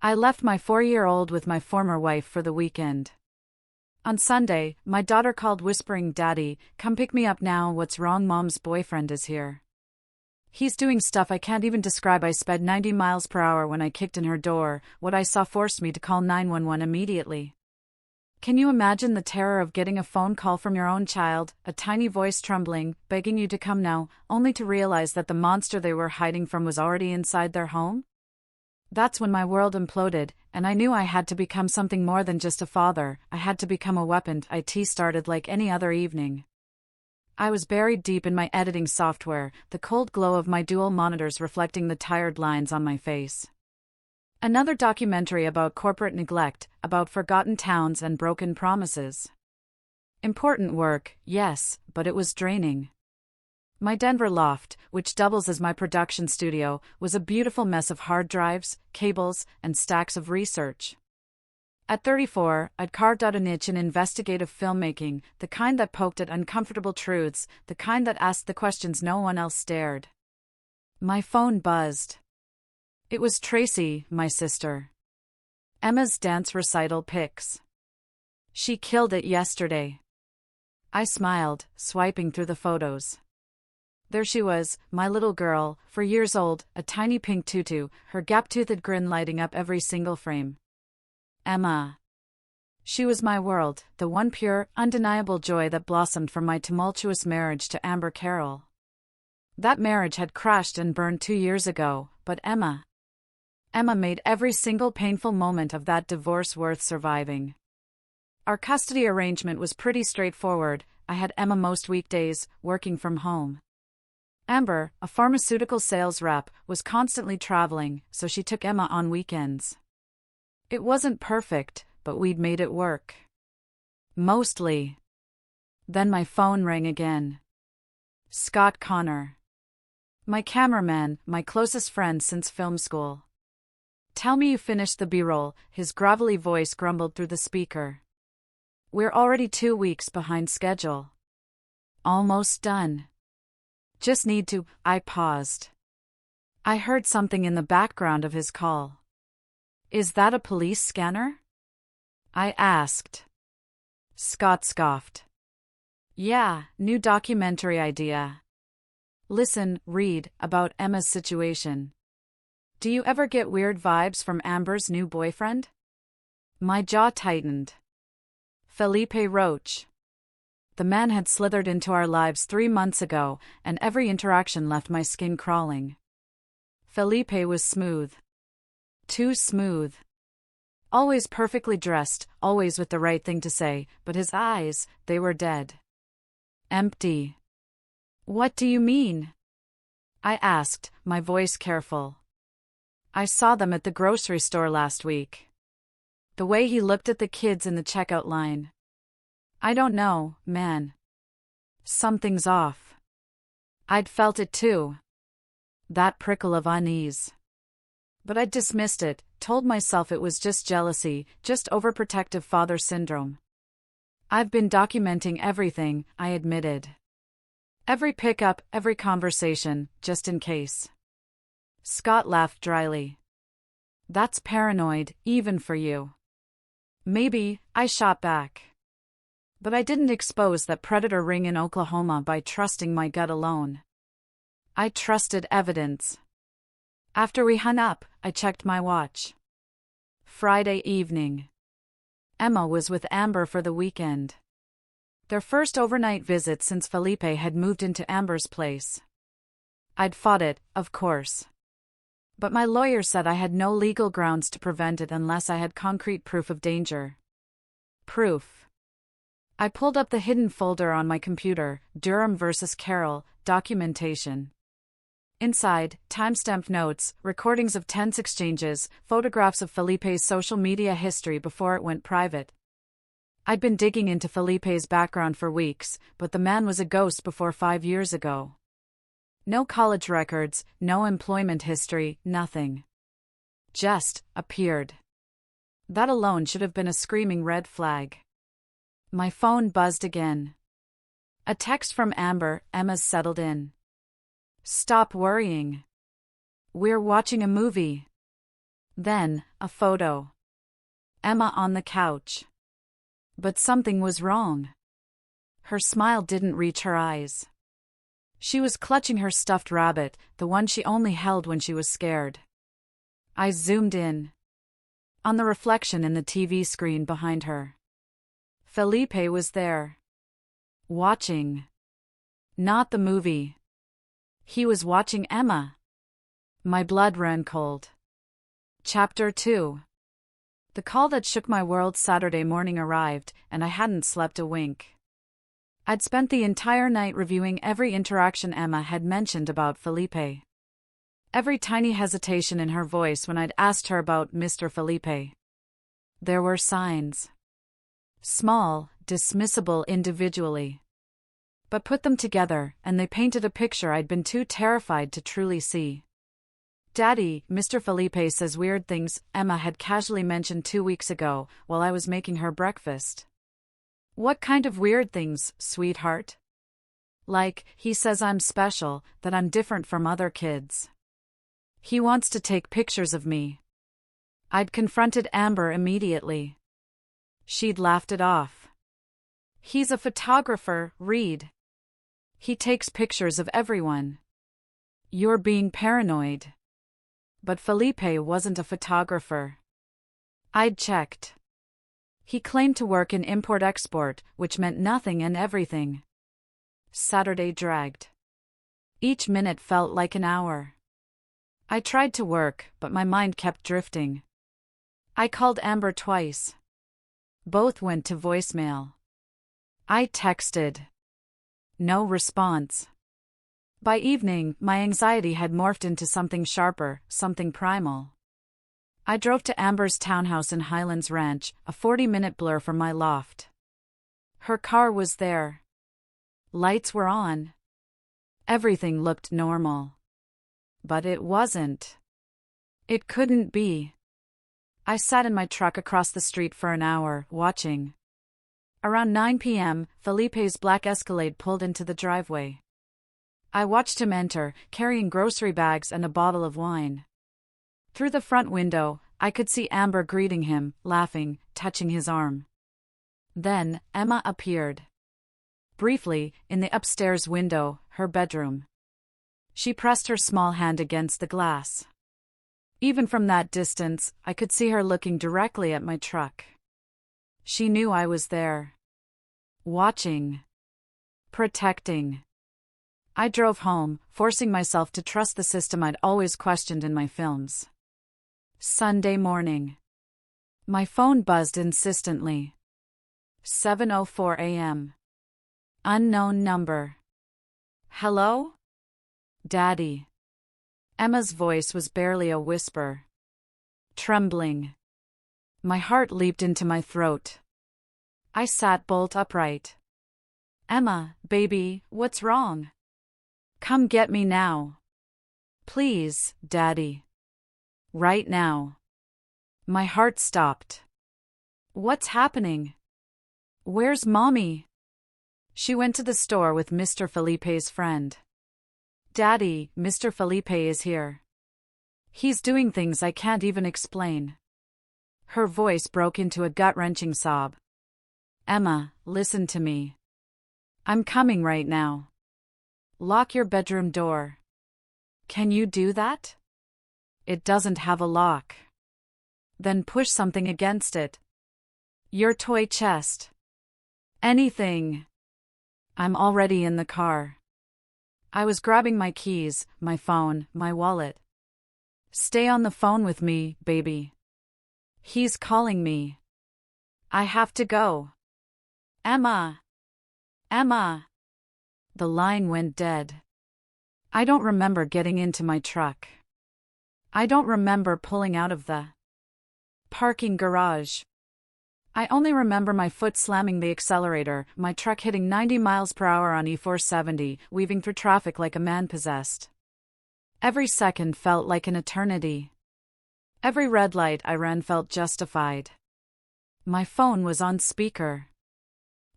I left my 4-year-old with my former wife for the weekend. On Sunday, my daughter called whispering, "Daddy, come pick me up now. What's wrong? Mom's boyfriend is here. He's doing stuff I can't even describe." I sped 90 miles per hour when I kicked in her door. What I saw forced me to call 911 immediately. Can you imagine the terror of getting a phone call from your own child, a tiny voice trembling, begging you to come now, only to realize that the monster they were hiding from was already inside their home? That's when my world imploded, and I knew I had to become something more than just a father. I had to become a weapon. It started like any other evening. I was buried deep in my editing software, the cold glow of my dual monitors reflecting the tired lines on my face. Another documentary about corporate neglect, about forgotten towns and broken promises. Important work, yes, but it was draining. My Denver loft, which doubles as my production studio, was a beautiful mess of hard drives, cables, and stacks of research. At 34, I'd carved out a niche in investigative filmmaking, the kind that poked at uncomfortable truths, the kind that asked the questions no one else dared. My phone buzzed. It was Tracy, my sister. Emma's dance recital pics. She killed it yesterday. I smiled, swiping through the photos. There she was, my little girl, 4 years old, a tiny pink tutu, her gap-toothed grin lighting up every single frame. Emma. She was my world, the one pure, undeniable joy that blossomed from my tumultuous marriage to Amber Carroll. That marriage had crashed and burned 2 years ago, but Emma made every single painful moment of that divorce worth surviving. Our custody arrangement was pretty straightforward. I had Emma most weekdays, working from home. Amber, a pharmaceutical sales rep, was constantly traveling, so she took Emma on weekends. It wasn't perfect, but we'd made it work. Mostly. Then my phone rang again. Scott Connor. My cameraman, my closest friend since film school. "Tell me you finished the B-roll," his gravelly voice grumbled through the speaker. "We're already 2 weeks behind schedule." "Almost done. Just need to," I paused. I heard something in the background of his call. "Is that a police scanner?" I asked. Scott scoffed. "Yeah, new documentary idea. Listen, read about Emma's situation. Do you ever get weird vibes from Amber's new boyfriend?" My jaw tightened. Felipe Roach. The man had slithered into our lives 3 months ago, and every interaction left my skin crawling. Felipe was smooth. Too smooth. Always perfectly dressed, always with the right thing to say, but his eyes, they were dead. Empty. "What do you mean?" I asked, my voice careful. "I saw them at the grocery store last week. The way he looked at the kids in the checkout line. I don't know, man. Something's off." I'd felt it too. That prickle of unease. But I'd dismissed it, told myself it was just jealousy, just overprotective father syndrome. "I've been documenting everything," I admitted. "Every pickup, every conversation, just in case." Scott laughed dryly. "That's paranoid, even for you." "Maybe," I shot back. But I didn't expose that predator ring in Oklahoma by trusting my gut alone. I trusted evidence. After we hung up, I checked my watch. Friday evening. Emma was with Amber for the weekend. Their first overnight visit since Felipe had moved into Amber's place. I'd fought it, of course. But my lawyer said I had no legal grounds to prevent it unless I had concrete proof of danger. Proof. I pulled up the hidden folder on my computer, Durham vs. Carroll, documentation. Inside, timestamped notes, recordings of tense exchanges, photographs of Felipe's social media history before it went private. I'd been digging into Felipe's background for weeks, but the man was a ghost before 5 years ago. No college records, no employment history, nothing. Just appeared. That alone should have been a screaming red flag. My phone buzzed again. A text from Amber, Emma's settled in. "Stop worrying. We're watching a movie." Then, a photo. Emma on the couch. But something was wrong. Her smile didn't reach her eyes. She was clutching her stuffed rabbit, the one she only held when she was scared. I zoomed in. On the reflection in the TV screen behind her. Felipe was there. Watching. Not the movie. He was watching Emma. My blood ran cold. Chapter 2. The call that shook my world Saturday morning arrived, and I hadn't slept a wink. I'd spent the entire night reviewing every interaction Emma had mentioned about Felipe. Every tiny hesitation in her voice when I'd asked her about Mr. Felipe. There were signs. Small, dismissible individually. But put them together, and they painted a picture I'd been too terrified to truly see. Daddy, Mr. Felipe says weird things, Emma had casually mentioned 2 weeks ago, while I was making her breakfast. What kind of weird things, sweetheart? Like, he says I'm special, that I'm different from other kids. He wants to take pictures of me. I'd confronted Amber immediately. She'd laughed it off. He's a photographer, Reed. He takes pictures of everyone. You're being paranoid. But Felipe wasn't a photographer. I'd checked. He claimed to work in import-export, which meant nothing and everything. Saturday dragged. Each minute felt like an hour. I tried to work, but my mind kept drifting. I called Amber twice. Both went to voicemail. I texted. No response. By evening, my anxiety had morphed into something sharper, something primal. I drove to Amber's townhouse in Highlands Ranch, a 40-minute blur from my loft. Her car was there. Lights were on. Everything looked normal. But it wasn't. It couldn't be. I sat in my truck across the street for an hour, watching. Around 9 p.m., Felipe's black Escalade pulled into the driveway. I watched him enter, carrying grocery bags and a bottle of wine. Through the front window, I could see Amber greeting him, laughing, touching his arm. Then, Emma appeared. Briefly, in the upstairs window, her bedroom. She pressed her small hand against the glass. Even from that distance, I could see her looking directly at my truck. She knew I was there. Watching. Protecting. I drove home, forcing myself to trust the system I'd always questioned in my films. Sunday morning. My phone buzzed insistently. 7:04 a.m. Unknown number. Hello? Daddy. Emma's voice was barely a whisper. Trembling. My heart leaped into my throat. I sat bolt upright. Emma, baby, what's wrong? Come get me now. Please, Daddy. Right now. My heart stopped. What's happening? Where's Mommy? She went to the store with Mr. Felipe's friend. Daddy, Mr. Felipe is here. He's doing things I can't even explain. Her voice broke into a gut-wrenching sob. Emma, listen to me. I'm coming right now. Lock your bedroom door. Can you do that? It doesn't have a lock. Then push something against it. Your toy chest. Anything. I'm already in the car. I was grabbing my keys, my phone, my wallet. Stay on the phone with me, baby. He's calling me. I have to go. Emma. Emma. The line went dead. I don't remember getting into my truck. I don't remember pulling out of the parking garage. I only remember my foot slamming the accelerator, my truck hitting 90 miles per hour on E470, weaving through traffic like a man possessed. Every second felt like an eternity. Every red light I ran felt justified. My phone was on speaker.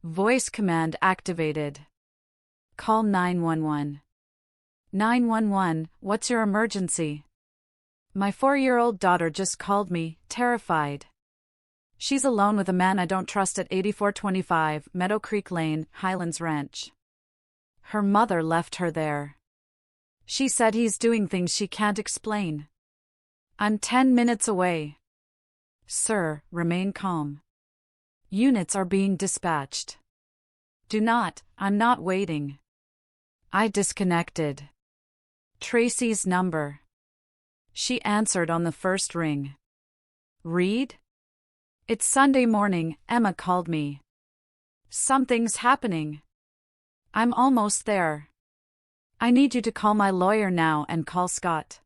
Voice command activated. Call 911. 911, what's your emergency? My 4-year-old daughter just called me, terrified. She's alone with a man I don't trust at 8425 Meadow Creek Lane, Highlands Ranch. Her mother left her there. She said he's doing things she can't explain. I'm 10 minutes away. Sir, remain calm. Units are being dispatched. I'm not waiting. I disconnected. Tracy's number. She answered on the first ring. Reed? It's Sunday morning, Emma called me. Something's happening. I'm almost there. I need you to call my lawyer now and call Scott.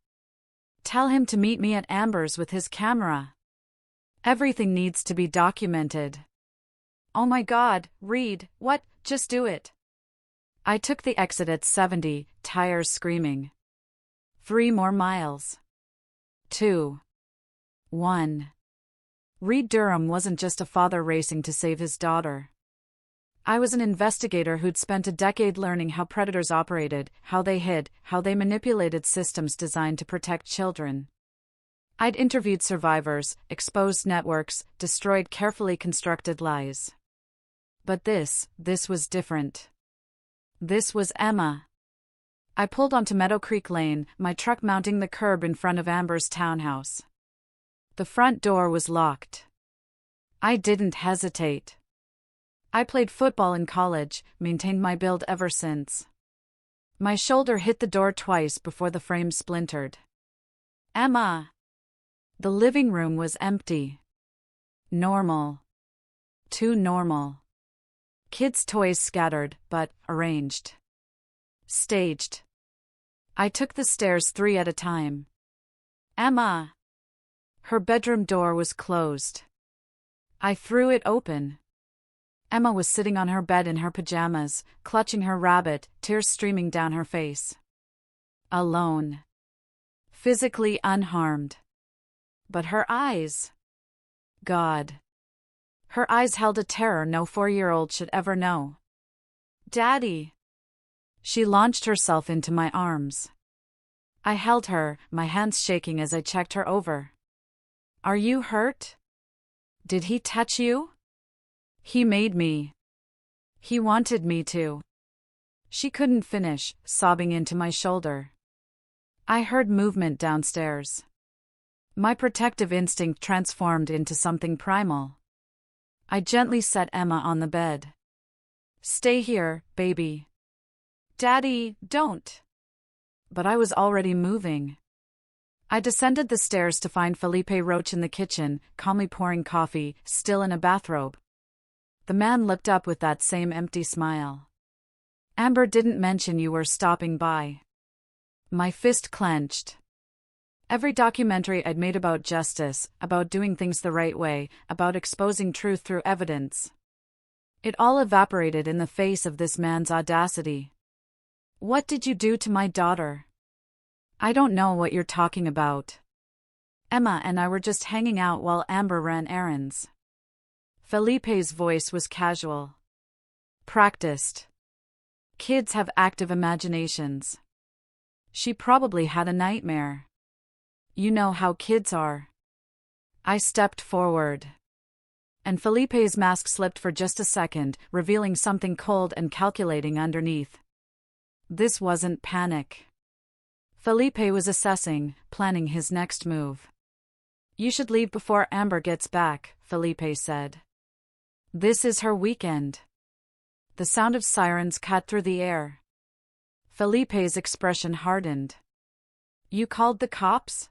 Tell him to meet me at Amber's with his camera. Everything needs to be documented. Oh my God, Reed, what? Just do it. I took the exit at 70, tires screaming. 3 more miles. 2. 1. Reed Durham wasn't just a father racing to save his daughter. I was an investigator who'd spent a decade learning how predators operated, how they hid, how they manipulated systems designed to protect children. I'd interviewed survivors, exposed networks, destroyed carefully constructed lies. But this was different. This was Emma. I pulled onto Meadow Creek Lane, my truck mounting the curb in front of Amber's townhouse. The front door was locked. I didn't hesitate. I played football in college, maintained my build ever since. My shoulder hit the door twice before the frame splintered. Emma! The living room was empty. Normal. Too normal. Kids' toys scattered, but arranged. Staged. I took the stairs 3 at a time. Emma! Her bedroom door was closed. I threw it open. Emma was sitting on her bed in her pajamas, clutching her rabbit, tears streaming down her face. Alone. Physically unharmed. But her eyes. God. Her eyes held a terror no 4-year-old should ever know. Daddy. She launched herself into my arms. I held her, my hands shaking as I checked her over. Are you hurt? Did he touch you? He made me. He wanted me to. She couldn't finish, sobbing into my shoulder. I heard movement downstairs. My protective instinct transformed into something primal. I gently set Emma on the bed. Stay here, baby. Daddy, don't. But I was already moving. I descended the stairs to find Felipe Roach in the kitchen, calmly pouring coffee, still in a bathrobe. The man looked up with that same empty smile. Amber didn't mention you were stopping by. My fist clenched. Every documentary I'd made about justice, about doing things the right way, about exposing truth through evidence. It all evaporated in the face of this man's audacity. What did you do to my daughter? I don't know what you're talking about. Emma and I were just hanging out while Amber ran errands. Felipe's voice was casual. Practiced. Kids have active imaginations. She probably had a nightmare. You know how kids are. I stepped forward. And Felipe's mask slipped for just a second, revealing something cold and calculating underneath. This wasn't panic. Felipe was assessing, planning his next move. You should leave before Amber gets back, Felipe said. This is her weekend. The sound of sirens cut through the air. Felipe's expression hardened. You called the cops?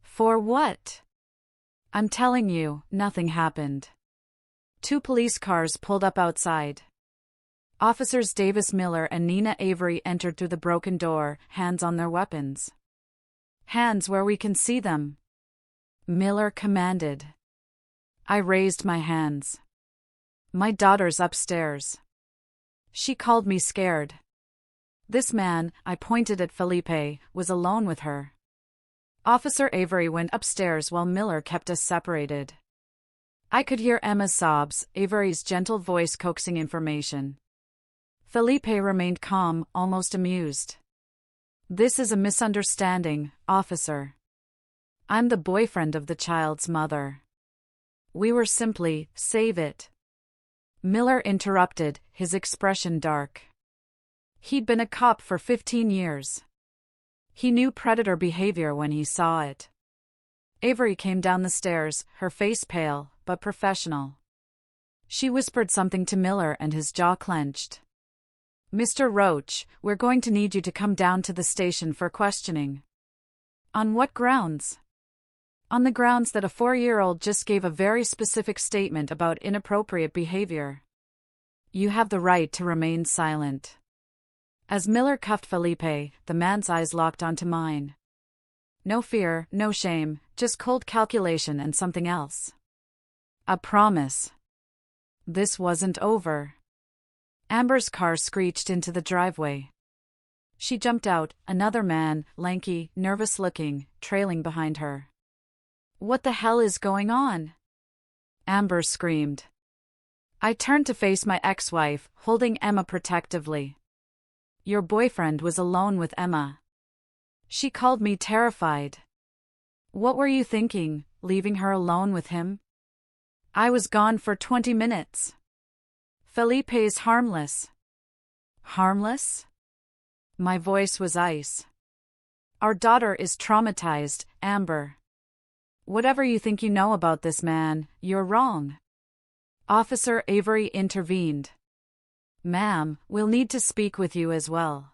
For what? I'm telling you, nothing happened. 2 police cars pulled up outside. Officers Davis Miller and Nina Avery entered through the broken door, hands on their weapons. Hands where we can see them, Miller commanded. I raised my hands. My daughter's upstairs. She called me scared. This man, I pointed at Felipe, was alone with her. Officer Avery went upstairs while Miller kept us separated. I could hear Emma's sobs, Avery's gentle voice coaxing information. Felipe remained calm, almost amused. This is a misunderstanding, officer. I'm the boyfriend of the child's mother. We were simply, save it. Miller interrupted, his expression dark. He'd been a cop for 15 years. He knew predator behavior when he saw it. Avery came down the stairs, her face pale, but professional. She whispered something to Miller and his jaw clenched. Mr. Roach, we're going to need you to come down to the station for questioning. On what grounds? On the grounds that a 4-year-old just gave a very specific statement about inappropriate behavior. You have the right to remain silent. As Miller cuffed Felipe, the man's eyes locked onto mine. No fear, no shame, just cold calculation and something else. A promise. This wasn't over. Amber's car screeched into the driveway. She jumped out, another man, lanky, nervous-looking, trailing behind her. What the hell is going on? Amber screamed. I turned to face my ex-wife, holding Emma protectively. Your boyfriend was alone with Emma. She called me terrified. What were you thinking, leaving her alone with him? I was gone for 20 minutes. Felipe's harmless. Harmless? My voice was ice. Our daughter is traumatized, Amber. Whatever you think you know about this man, you're wrong. Officer Avery intervened. Ma'am, we'll need to speak with you as well.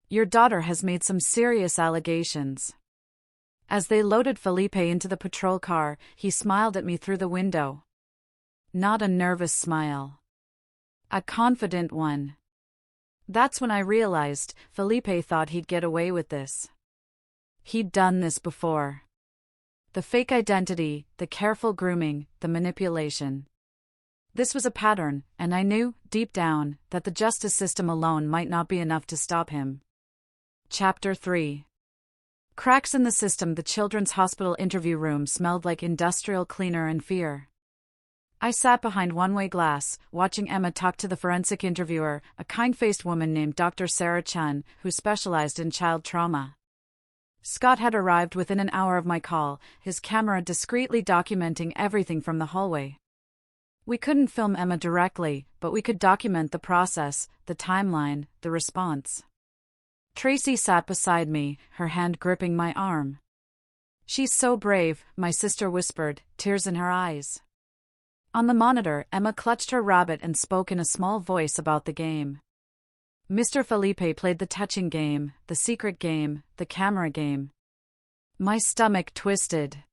Your daughter has made some serious allegations. As they loaded Felipe into the patrol car, he smiled at me through the window. Not a nervous smile. A confident one. That's when I realized Felipe thought he'd get away with this. He'd done this before. The fake identity, the careful grooming, the manipulation. This was a pattern, and I knew, deep down, that the justice system alone might not be enough to stop him. Chapter 3. Cracks in the system. The children's hospital interview room smelled like industrial cleaner and fear. I sat behind one-way glass, watching Emma talk to the forensic interviewer, a kind-faced woman named Dr. Sarah Chun, who specialized in child trauma. Scott had arrived within an hour of my call, his camera discreetly documenting everything from the hallway. We couldn't film Emma directly, but we could document the process, the timeline, the response. Tracy sat beside me, her hand gripping my arm. She's so brave, my sister whispered, tears in her eyes. On the monitor, Emma clutched her rabbit and spoke in a small voice about the game. Mr. Felipe played the touching game, the secret game, the camera game. My stomach twisted.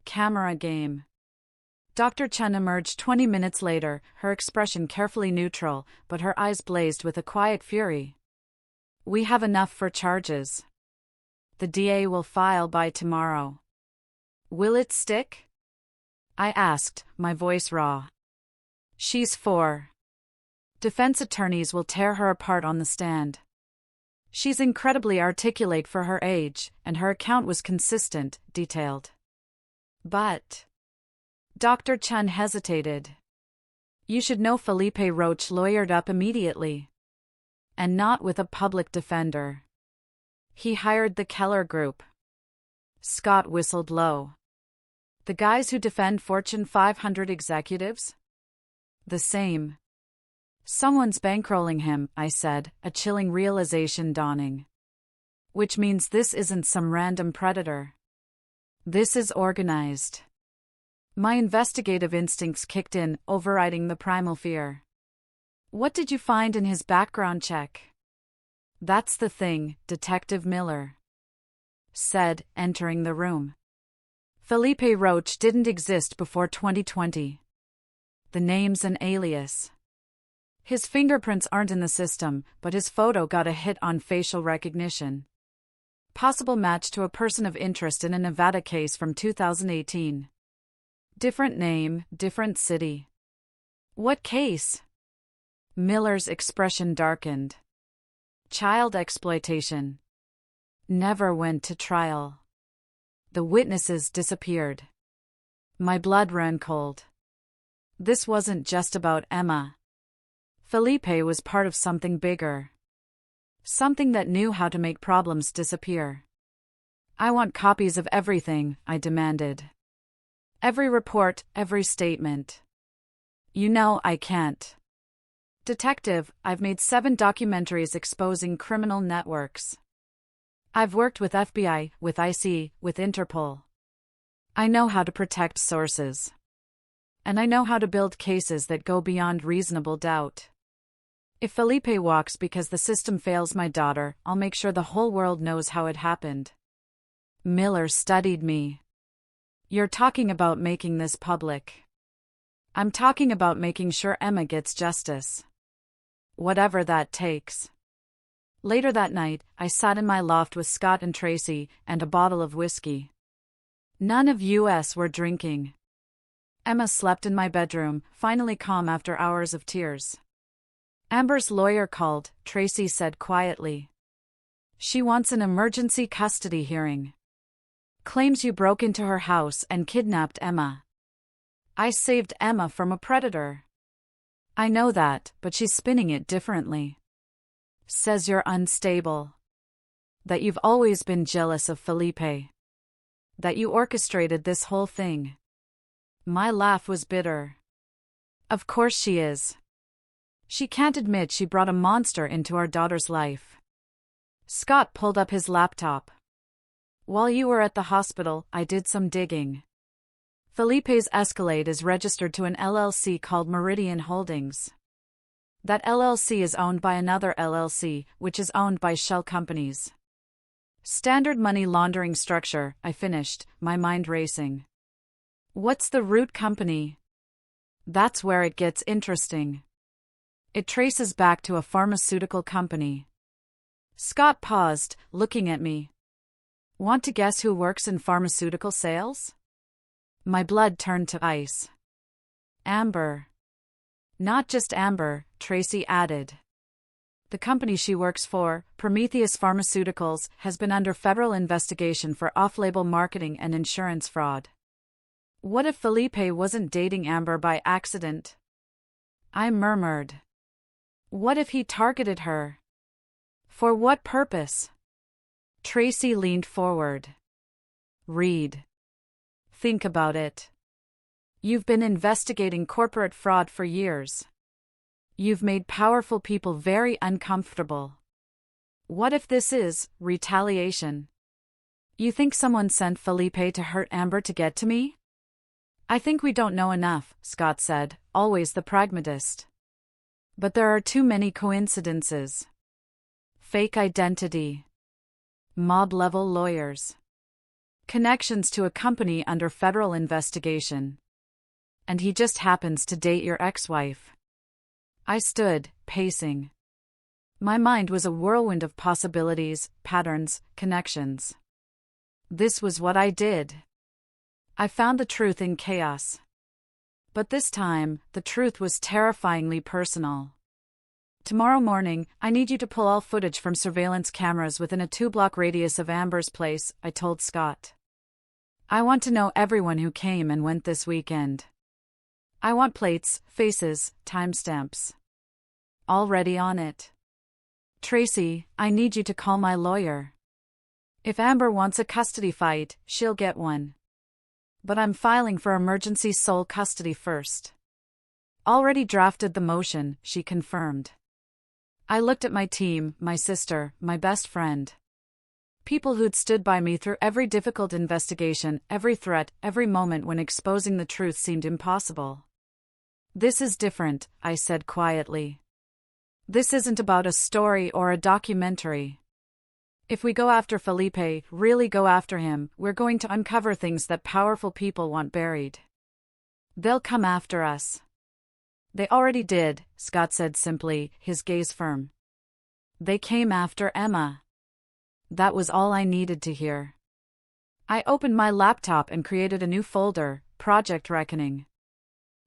Camera game. Dr. Chen emerged 20 minutes later, her expression carefully neutral, but her eyes blazed with a quiet fury. We have enough for charges. The DA will file by tomorrow. Will it stick? I asked, my voice raw. She's 4. Defense attorneys will tear her apart on the stand. She's incredibly articulate for her age, and her account was consistent, detailed. But... Dr. Chen hesitated. You should know Felipe Roach lawyered up immediately. And not with a public defender. He hired the Keller Group. Scott whistled low. The guys who defend Fortune 500 executives? The same. Someone's bankrolling him, I said, a chilling realization dawning. Which means this isn't some random predator. This is organized. My investigative instincts kicked in, overriding the primal fear. What did you find in his background check? That's the thing, Detective Miller said, entering the room. Felipe Roach didn't exist before 2020. The name's an alias. His fingerprints aren't in the system, but his photo got a hit on facial recognition. Possible match to a person of interest in a Nevada case from 2018. Different name, different city. What case? Miller's expression darkened. Child exploitation. Never went to trial. The witnesses disappeared. My blood ran cold. This wasn't just about Emma. Felipe was part of something bigger. Something that knew how to make problems disappear. I want copies of everything, I demanded. Every report, every statement. You know I can't. Detective, I've made 7 documentaries exposing criminal networks. I've worked with FBI, with IC, with Interpol. I know how to protect sources. And I know how to build cases that go beyond reasonable doubt. If Felipe walks because the system fails my daughter, I'll make sure the whole world knows how it happened. Miller studied me. You're talking about making this public. I'm talking about making sure Emma gets justice. Whatever that takes. Later that night, I sat in my loft with Scott and Tracy and a bottle of whiskey. None of us were drinking. Emma slept in my bedroom, finally calm after hours of tears. Amber's lawyer called, Tracy said quietly. She wants an emergency custody hearing. Claims you broke into her house and kidnapped Emma. I saved Emma from a predator. I know that, but she's spinning it differently. Says you're unstable. That you've always been jealous of Felipe. That you orchestrated this whole thing. My laugh was bitter. Of course she is. She can't admit she brought a monster into our daughter's life. Scott pulled up his laptop. While you were at the hospital, I did some digging. Felipe's Escalade is registered to an LLC called Meridian Holdings. That LLC is owned by another LLC, which is owned by shell companies. Standard money laundering structure, I finished, my mind racing. What's the root company? That's where it gets interesting. It traces back to a pharmaceutical company. Scott paused, looking at me. Want to guess who works in pharmaceutical sales? My blood turned to ice. Amber. Not just Amber, Tracy added. The company she works for, Prometheus Pharmaceuticals, has been under federal investigation for off-label marketing and insurance fraud. What if Felipe wasn't dating Amber by accident? I murmured. What if he targeted her? For what purpose? Tracy leaned forward. Read. Think about it. You've been investigating corporate fraud for years. You've made powerful people very uncomfortable. What if this is retaliation? You think someone sent Felipe to hurt Amber to get to me? I think we don't know enough, Scott said, always the pragmatist. But there are too many coincidences. Fake identity. Mob-level lawyers. Connections to a company under federal investigation. And he just happens to date your ex-wife. I stood, pacing. My mind was a whirlwind of possibilities, patterns, connections. This was what I did. I found the truth in chaos. But this time, the truth was terrifyingly personal. Tomorrow morning, I need you to pull all footage from surveillance cameras within a 2-block radius of Amber's place, I told Scott. I want to know everyone who came and went this weekend. I want plates, faces, timestamps. Already on it. Tracy, I need you to call my lawyer. If Amber wants a custody fight, she'll get one. But I'm filing for emergency sole custody first. Already drafted the motion, she confirmed. I looked at my team, my sister, my best friend. People who'd stood by me through every difficult investigation, every threat, every moment when exposing the truth seemed impossible. This is different, I said quietly. This isn't about a story or a documentary. If we go after Felipe, really go after him, we're going to uncover things that powerful people want buried. They'll come after us. They already did, Scott said simply, his gaze firm. They came after Emma. That was all I needed to hear. I opened my laptop and created a new folder, Project Reckoning.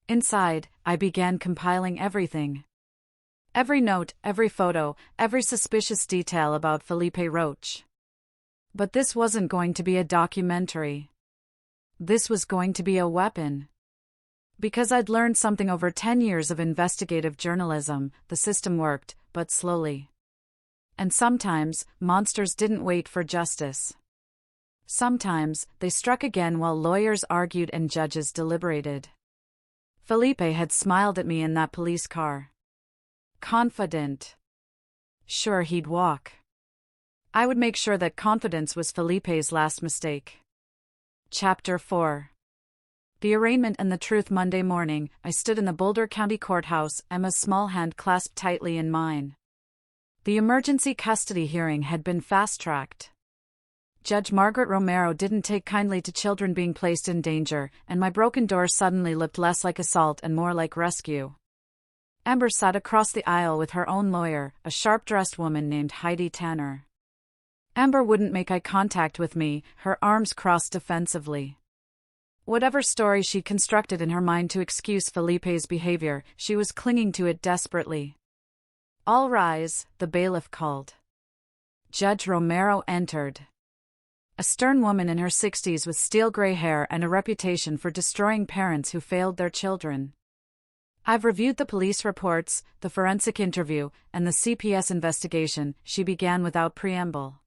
Inside, I began compiling everything. Every note, every photo, every suspicious detail about Felipe Roach. But this wasn't going to be a documentary. This was going to be a weapon. Because I'd learned something over 10 years of investigative journalism, the system worked, but slowly. And sometimes, monsters didn't wait for justice. Sometimes, they struck again while lawyers argued and judges deliberated. Felipe had smiled at me in that police car. Confident. Sure he'd walk. I would make sure that confidence was Felipe's last mistake. Chapter 4. The arraignment and the truth. Monday morning, I stood in the Boulder County Courthouse, Emma's small hand clasped tightly in mine. The emergency custody hearing had been fast-tracked. Judge Margaret Romero didn't take kindly to children being placed in danger, and my broken door suddenly looked less like assault and more like rescue. Amber sat across the aisle with her own lawyer, a sharp-dressed woman named Heidi Tanner. Amber wouldn't make eye contact with me, her arms crossed defensively. Whatever story she constructed in her mind to excuse Felipe's behavior, she was clinging to it desperately. "All rise," the bailiff called. Judge Romero entered. A stern woman in her 60s with steel-gray hair and a reputation for destroying parents who failed their children. "I've reviewed the police reports, the forensic interview, and the CPS investigation," she began without preamble.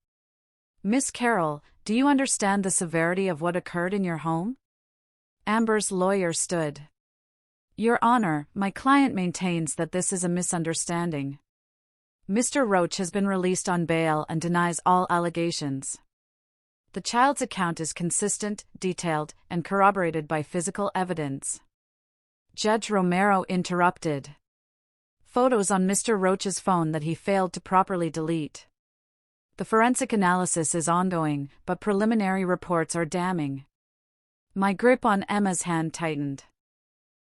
"Miss Carroll, do you understand the severity of what occurred in your home?" Amber's lawyer stood. "Your Honor, my client maintains that this is a misunderstanding. Mr. Roach has been released on bail and denies all allegations. The child's account is consistent, detailed, and corroborated by physical evidence." Judge Romero interrupted. "Photos on Mr. Roach's phone that he failed to properly delete. The forensic analysis is ongoing, but preliminary reports are damning." My grip on Emma's hand tightened.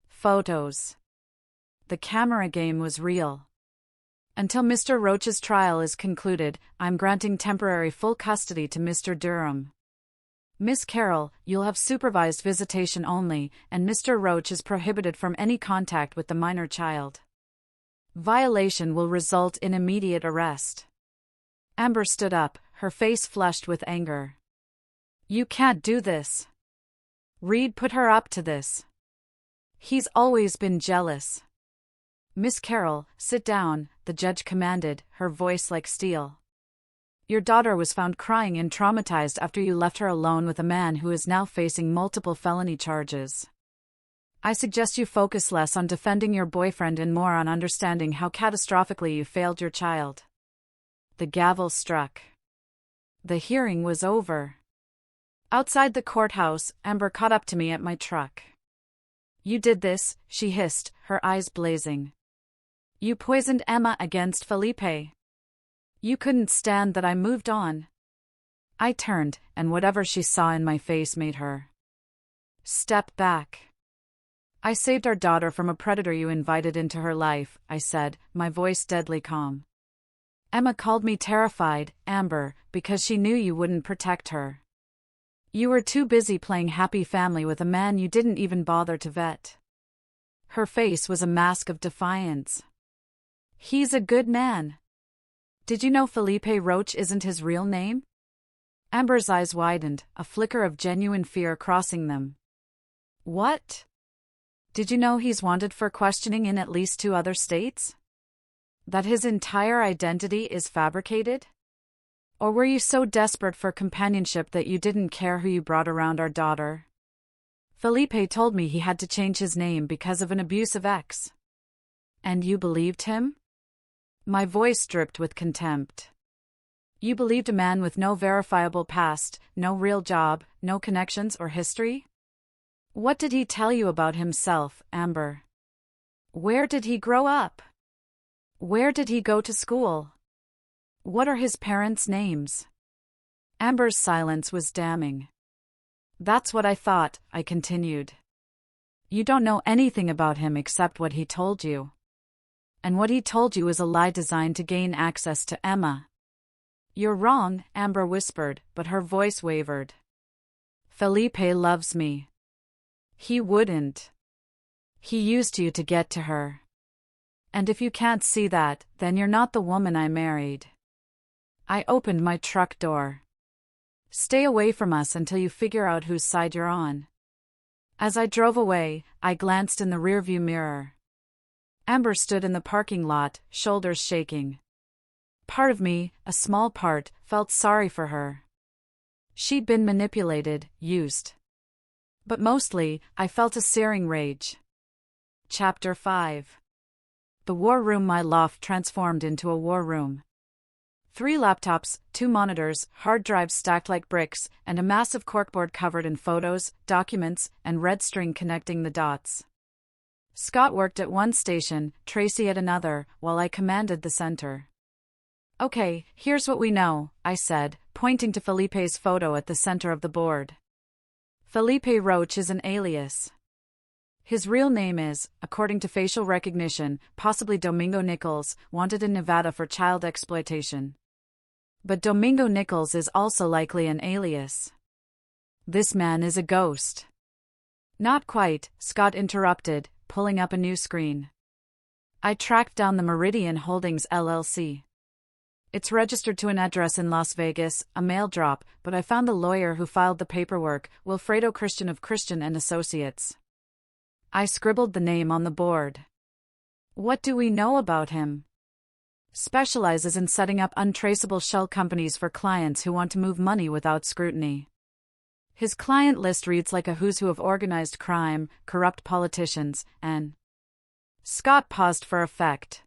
Photos. The camera game was real. "Until Mr. Roach's trial is concluded, I'm granting temporary full custody to Mr. Durham. Miss Carroll, you'll have supervised visitation only, and Mr. Roach is prohibited from any contact with the minor child. Violation will result in immediate arrest." Amber stood up, her face flushed with anger. "You can't do this. Reed put her up to this. He's always been jealous." "Miss Carroll, sit down," the judge commanded, her voice like steel. "Your daughter was found crying and traumatized after you left her alone with a man who is now facing multiple felony charges. I suggest you focus less on defending your boyfriend and more on understanding how catastrophically you failed your child." The gavel struck. The hearing was over. Outside the courthouse, Amber caught up to me at my truck. "You did this," she hissed, her eyes blazing. "You poisoned Emma against Felipe. You couldn't stand that I moved on." I turned, and whatever she saw in my face made her step back. "I saved our daughter from a predator you invited into her life," I said, my voice deadly calm. "Emma called me terrified, Amber, because she knew you wouldn't protect her. You were too busy playing happy family with a man you didn't even bother to vet." Her face was a mask of defiance. "He's a good man. Did you know Felipe Roach isn't his real name?" Amber's eyes widened, a flicker of genuine fear crossing them. "What? Did you know he's wanted for questioning in at least 2 other states? That his entire identity is fabricated? Or were you so desperate for companionship that you didn't care who you brought around our daughter? Felipe told me he had to change his name because of an abusive ex. And you believed him?" My voice dripped with contempt. "You believed a man with no verifiable past, no real job, no connections or history? What did he tell you about himself, Amber? Where did he grow up? Where did he go to school? What are his parents' names?" Amber's silence was damning. "That's what I thought," I continued. "You don't know anything about him except what he told you. And what he told you is a lie designed to gain access to Emma." "You're wrong," Amber whispered, but her voice wavered. "Felipe loves me." "He wouldn't. He used you to get to her. And if you can't see that, then you're not the woman I married." I opened my truck door. "Stay away from us until you figure out whose side you're on." As I drove away, I glanced in the rearview mirror. Amber stood in the parking lot, shoulders shaking. Part of me, a small part, felt sorry for her. She'd been manipulated, used. But mostly, I felt a searing rage. Chapter 5. The war room. My loft transformed into a war room. 3 laptops, 2 monitors, hard drives stacked like bricks, and a massive corkboard covered in photos, documents, and red string connecting the dots. Scott worked at one station, Tracy at another, while I commanded the center. Okay, here's what we know, I said, pointing to Felipe's photo at the center of the board. Felipe Roach is an alias. His real name is, according to facial recognition, possibly Domingo Nichols, wanted in Nevada for child exploitation. But Domingo Nichols is also likely an alias. This man is a ghost. Not quite, Scott interrupted, pulling up a new screen. I tracked down the Meridian Holdings LLC. It's registered to an address in Las Vegas, a mail drop, but I found the lawyer who filed the paperwork, Wilfredo Christian of Christian and Associates. I scribbled the name on the board. What do we know about him? Specializes in setting up untraceable shell companies for clients who want to move money without scrutiny. His client list reads like a who's who of organized crime, corrupt politicians, and... Scott paused for effect.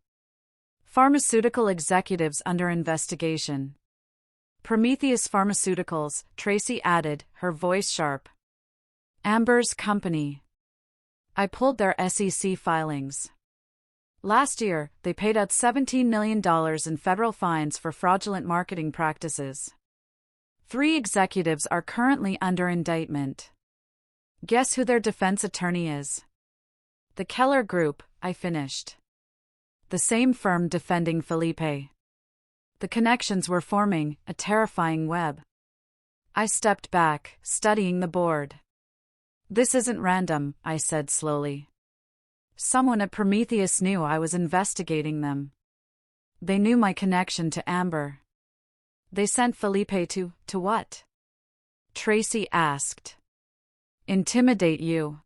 Pharmaceutical executives under investigation. Prometheus Pharmaceuticals, Tracy added, her voice sharp. Amber's company. I pulled their SEC filings. Last year, they paid out $17 million in federal fines for fraudulent marketing practices. 3 executives are currently under indictment. Guess who their defense attorney is? The Keller Group, I finished. The same firm defending Felipe. The connections were forming, a terrifying web. I stepped back, studying the board. This isn't random, I said slowly. Someone at Prometheus knew I was investigating them. They knew my connection to Amber. They sent Felipe to what? Tracy asked. Intimidate you.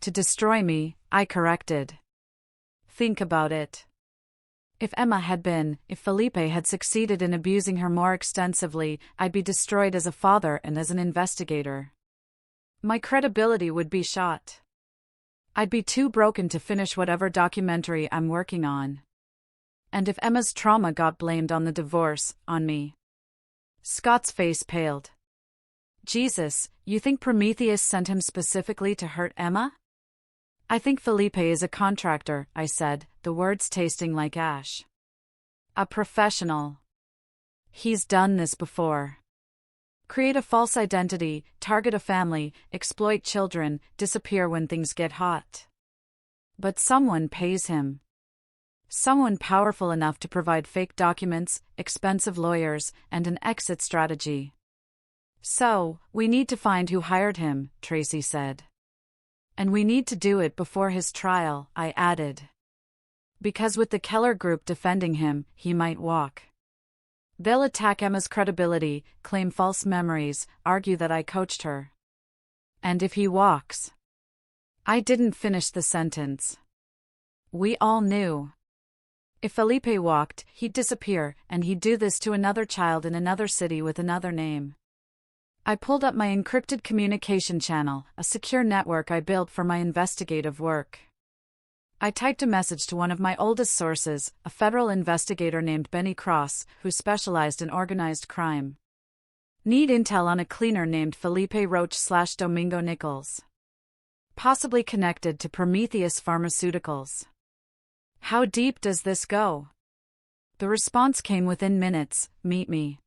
To destroy me, I corrected. Think about it. If Felipe had succeeded in abusing her more extensively, I'd be destroyed as a father and as an investigator. My credibility would be shot. I'd be too broken to finish whatever documentary I'm working on. And if Emma's trauma got blamed on the divorce, on me. Scott's face paled. Jesus, you think Prometheus sent him specifically to hurt Emma? I think Felipe is a contractor, I said, the words tasting like ash. A professional. He's done this before. Create a false identity, target a family, exploit children, disappear when things get hot. But someone pays him. Someone powerful enough to provide fake documents, expensive lawyers, and an exit strategy. So, we need to find who hired him, Tracy said. And we need to do it before his trial, I added. Because with the Keller Group defending him, he might walk. They'll attack Emma's credibility, claim false memories, argue that I coached her. And if he walks... I didn't finish the sentence. We all knew. If Felipe walked, he'd disappear, and he'd do this to another child in another city with another name. I pulled up my encrypted communication channel, a secure network I built for my investigative work. I typed a message to one of my oldest sources, a federal investigator named Benny Cross, who specialized in organized crime. Need intel on a cleaner named Felipe Roach/Domingo Nichols. Possibly connected to Prometheus Pharmaceuticals. How deep does this go? The response came within minutes, meet me.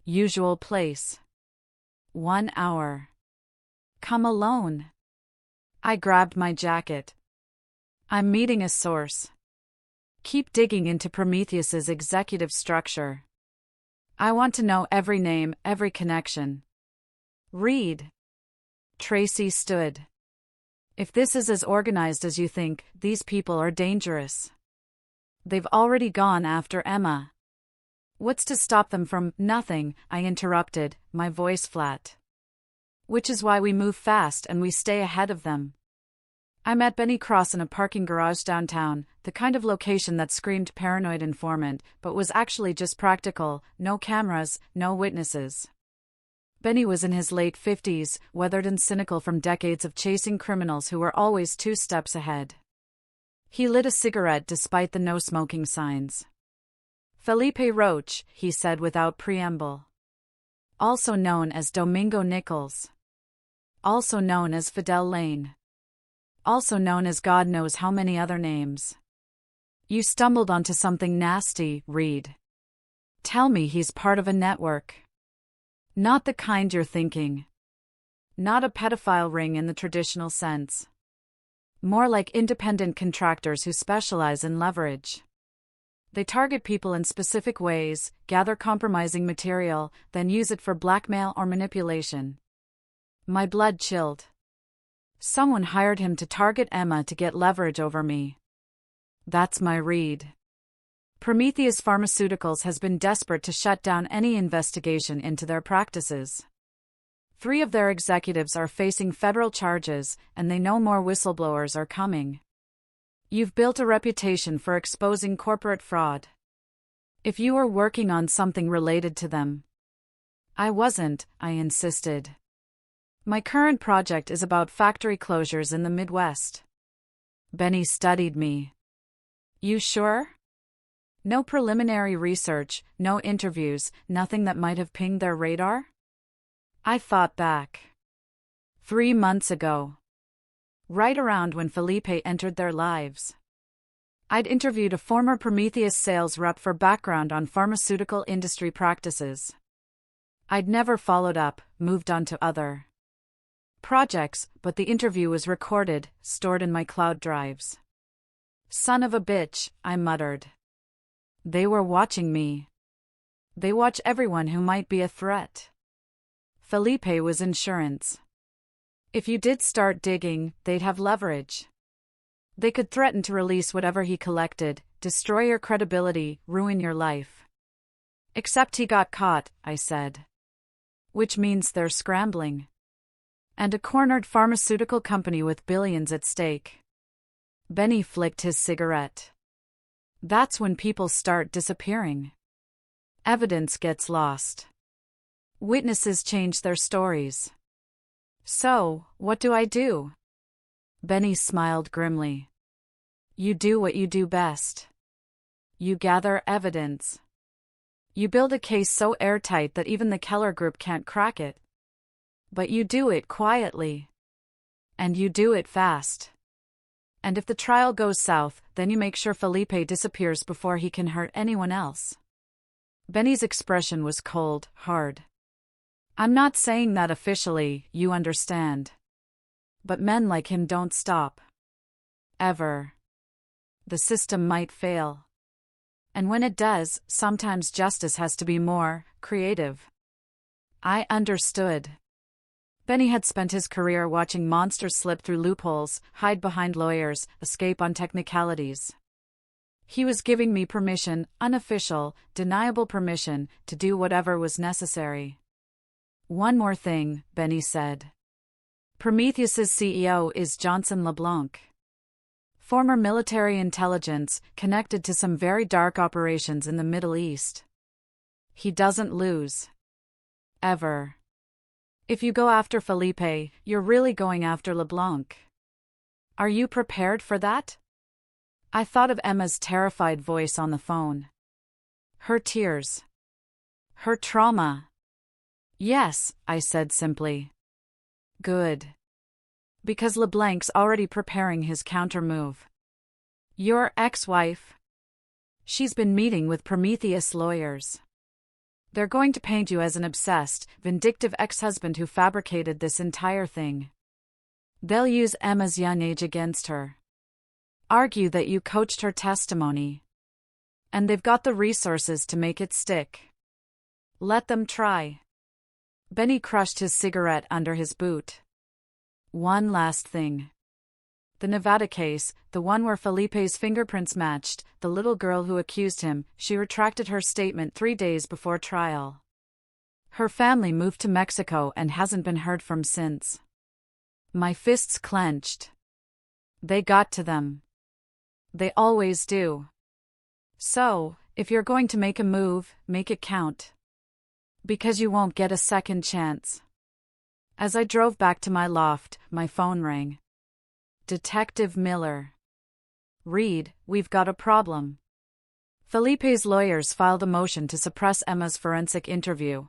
Usual place. 1 hour. Come alone. I grabbed my jacket. I'm meeting a source. Keep digging into Prometheus's executive structure. I want to know every name, every connection. Read. Tracy stood. If this is as organized as you think, these people are dangerous. They've already gone after Emma. What's to stop them from nothing? I interrupted, my voice flat. Which is why we move fast and we stay ahead of them. I met Benny Cross in a parking garage downtown, the kind of location that screamed paranoid informant, but was actually just practical, no cameras, no witnesses. Benny was in his late 50s, weathered and cynical from decades of chasing criminals who were always 2 steps ahead. He lit a cigarette despite the no-smoking signs. Felipe Roche, he said without preamble. Also known as Domingo Nichols. Also known as Fidel Lane. Also known as God knows how many other names. You stumbled onto something nasty, Reed. Tell me he's part of a network. Not the kind you're thinking. Not a pedophile ring in the traditional sense. More like independent contractors who specialize in leverage. They target people in specific ways, gather compromising material, then use it for blackmail or manipulation. My blood chilled. Someone hired him to target Emma to get leverage over me. That's my read. Prometheus Pharmaceuticals has been desperate to shut down any investigation into their practices. 3 of their executives are facing federal charges, and they know more whistleblowers are coming. You've built a reputation for exposing corporate fraud. If you were working on something related to them. I wasn't, I insisted. My current project is about factory closures in the Midwest. Benny studied me. You sure? No preliminary research, no interviews, nothing that might have pinged their radar? I thought back. 3 months ago. Right around when Felipe entered their lives. I'd interviewed a former Prometheus sales rep for background on pharmaceutical industry practices. I'd never followed up, moved on to other projects, but the interview was recorded, stored in my cloud drives. Son of a bitch, I muttered. They were watching me. They watch everyone who might be a threat. Felipe was insurance. If you did start digging, they'd have leverage. They could threaten to release whatever he collected, destroy your credibility, ruin your life. Except he got caught, I said. Which means they're scrambling. And a cornered pharmaceutical company with billions at stake. Benny flicked his cigarette. That's when people start disappearing. Evidence gets lost. Witnesses change their stories. So, what do I do? Benny smiled grimly. You do what you do best. You gather evidence. You build a case so airtight that even the Keller Group can't crack it. But you do it quietly. And you do it fast. And if the trial goes south, then you make sure Felipe disappears before he can hurt anyone else. Benny's expression was cold, hard. I'm not saying that officially, you understand. But men like him don't stop. Ever. The system might fail. And when it does, sometimes justice has to be more creative. I understood. Benny had spent his career watching monsters slip through loopholes, hide behind lawyers, escape on technicalities. He was giving me permission, unofficial, deniable permission, to do whatever was necessary. One more thing, Benny said. Prometheus's CEO is Johnson LeBlanc. Former military intelligence, connected to some very dark operations in the Middle East. He doesn't lose. Ever. If you go after Felipe, you're really going after LeBlanc. Are you prepared for that? I thought of Emma's terrified voice on the phone. Her tears. Her trauma. Yes, I said simply. Good. Because LeBlanc's already preparing his countermove. Your ex-wife? She's been meeting with Prometheus lawyers. They're going to paint you as an obsessed, vindictive ex-husband who fabricated this entire thing. They'll use Emma's young age against her. Argue that you coached her testimony. And they've got the resources to make it stick. Let them try. Benny crushed his cigarette under his boot. One last thing. The Nevada case, the one where Felipe's fingerprints matched, the little girl who accused him, she retracted her statement 3 days before trial. Her family moved to Mexico and hasn't been heard from since. My fists clenched. They got to them. They always do. So, if you're going to make a move, make it count. Because you won't get a second chance. As I drove back to my loft, my phone rang. Detective Miller. Reed, we've got a problem. Felipe's lawyers filed a motion to suppress Emma's forensic interview.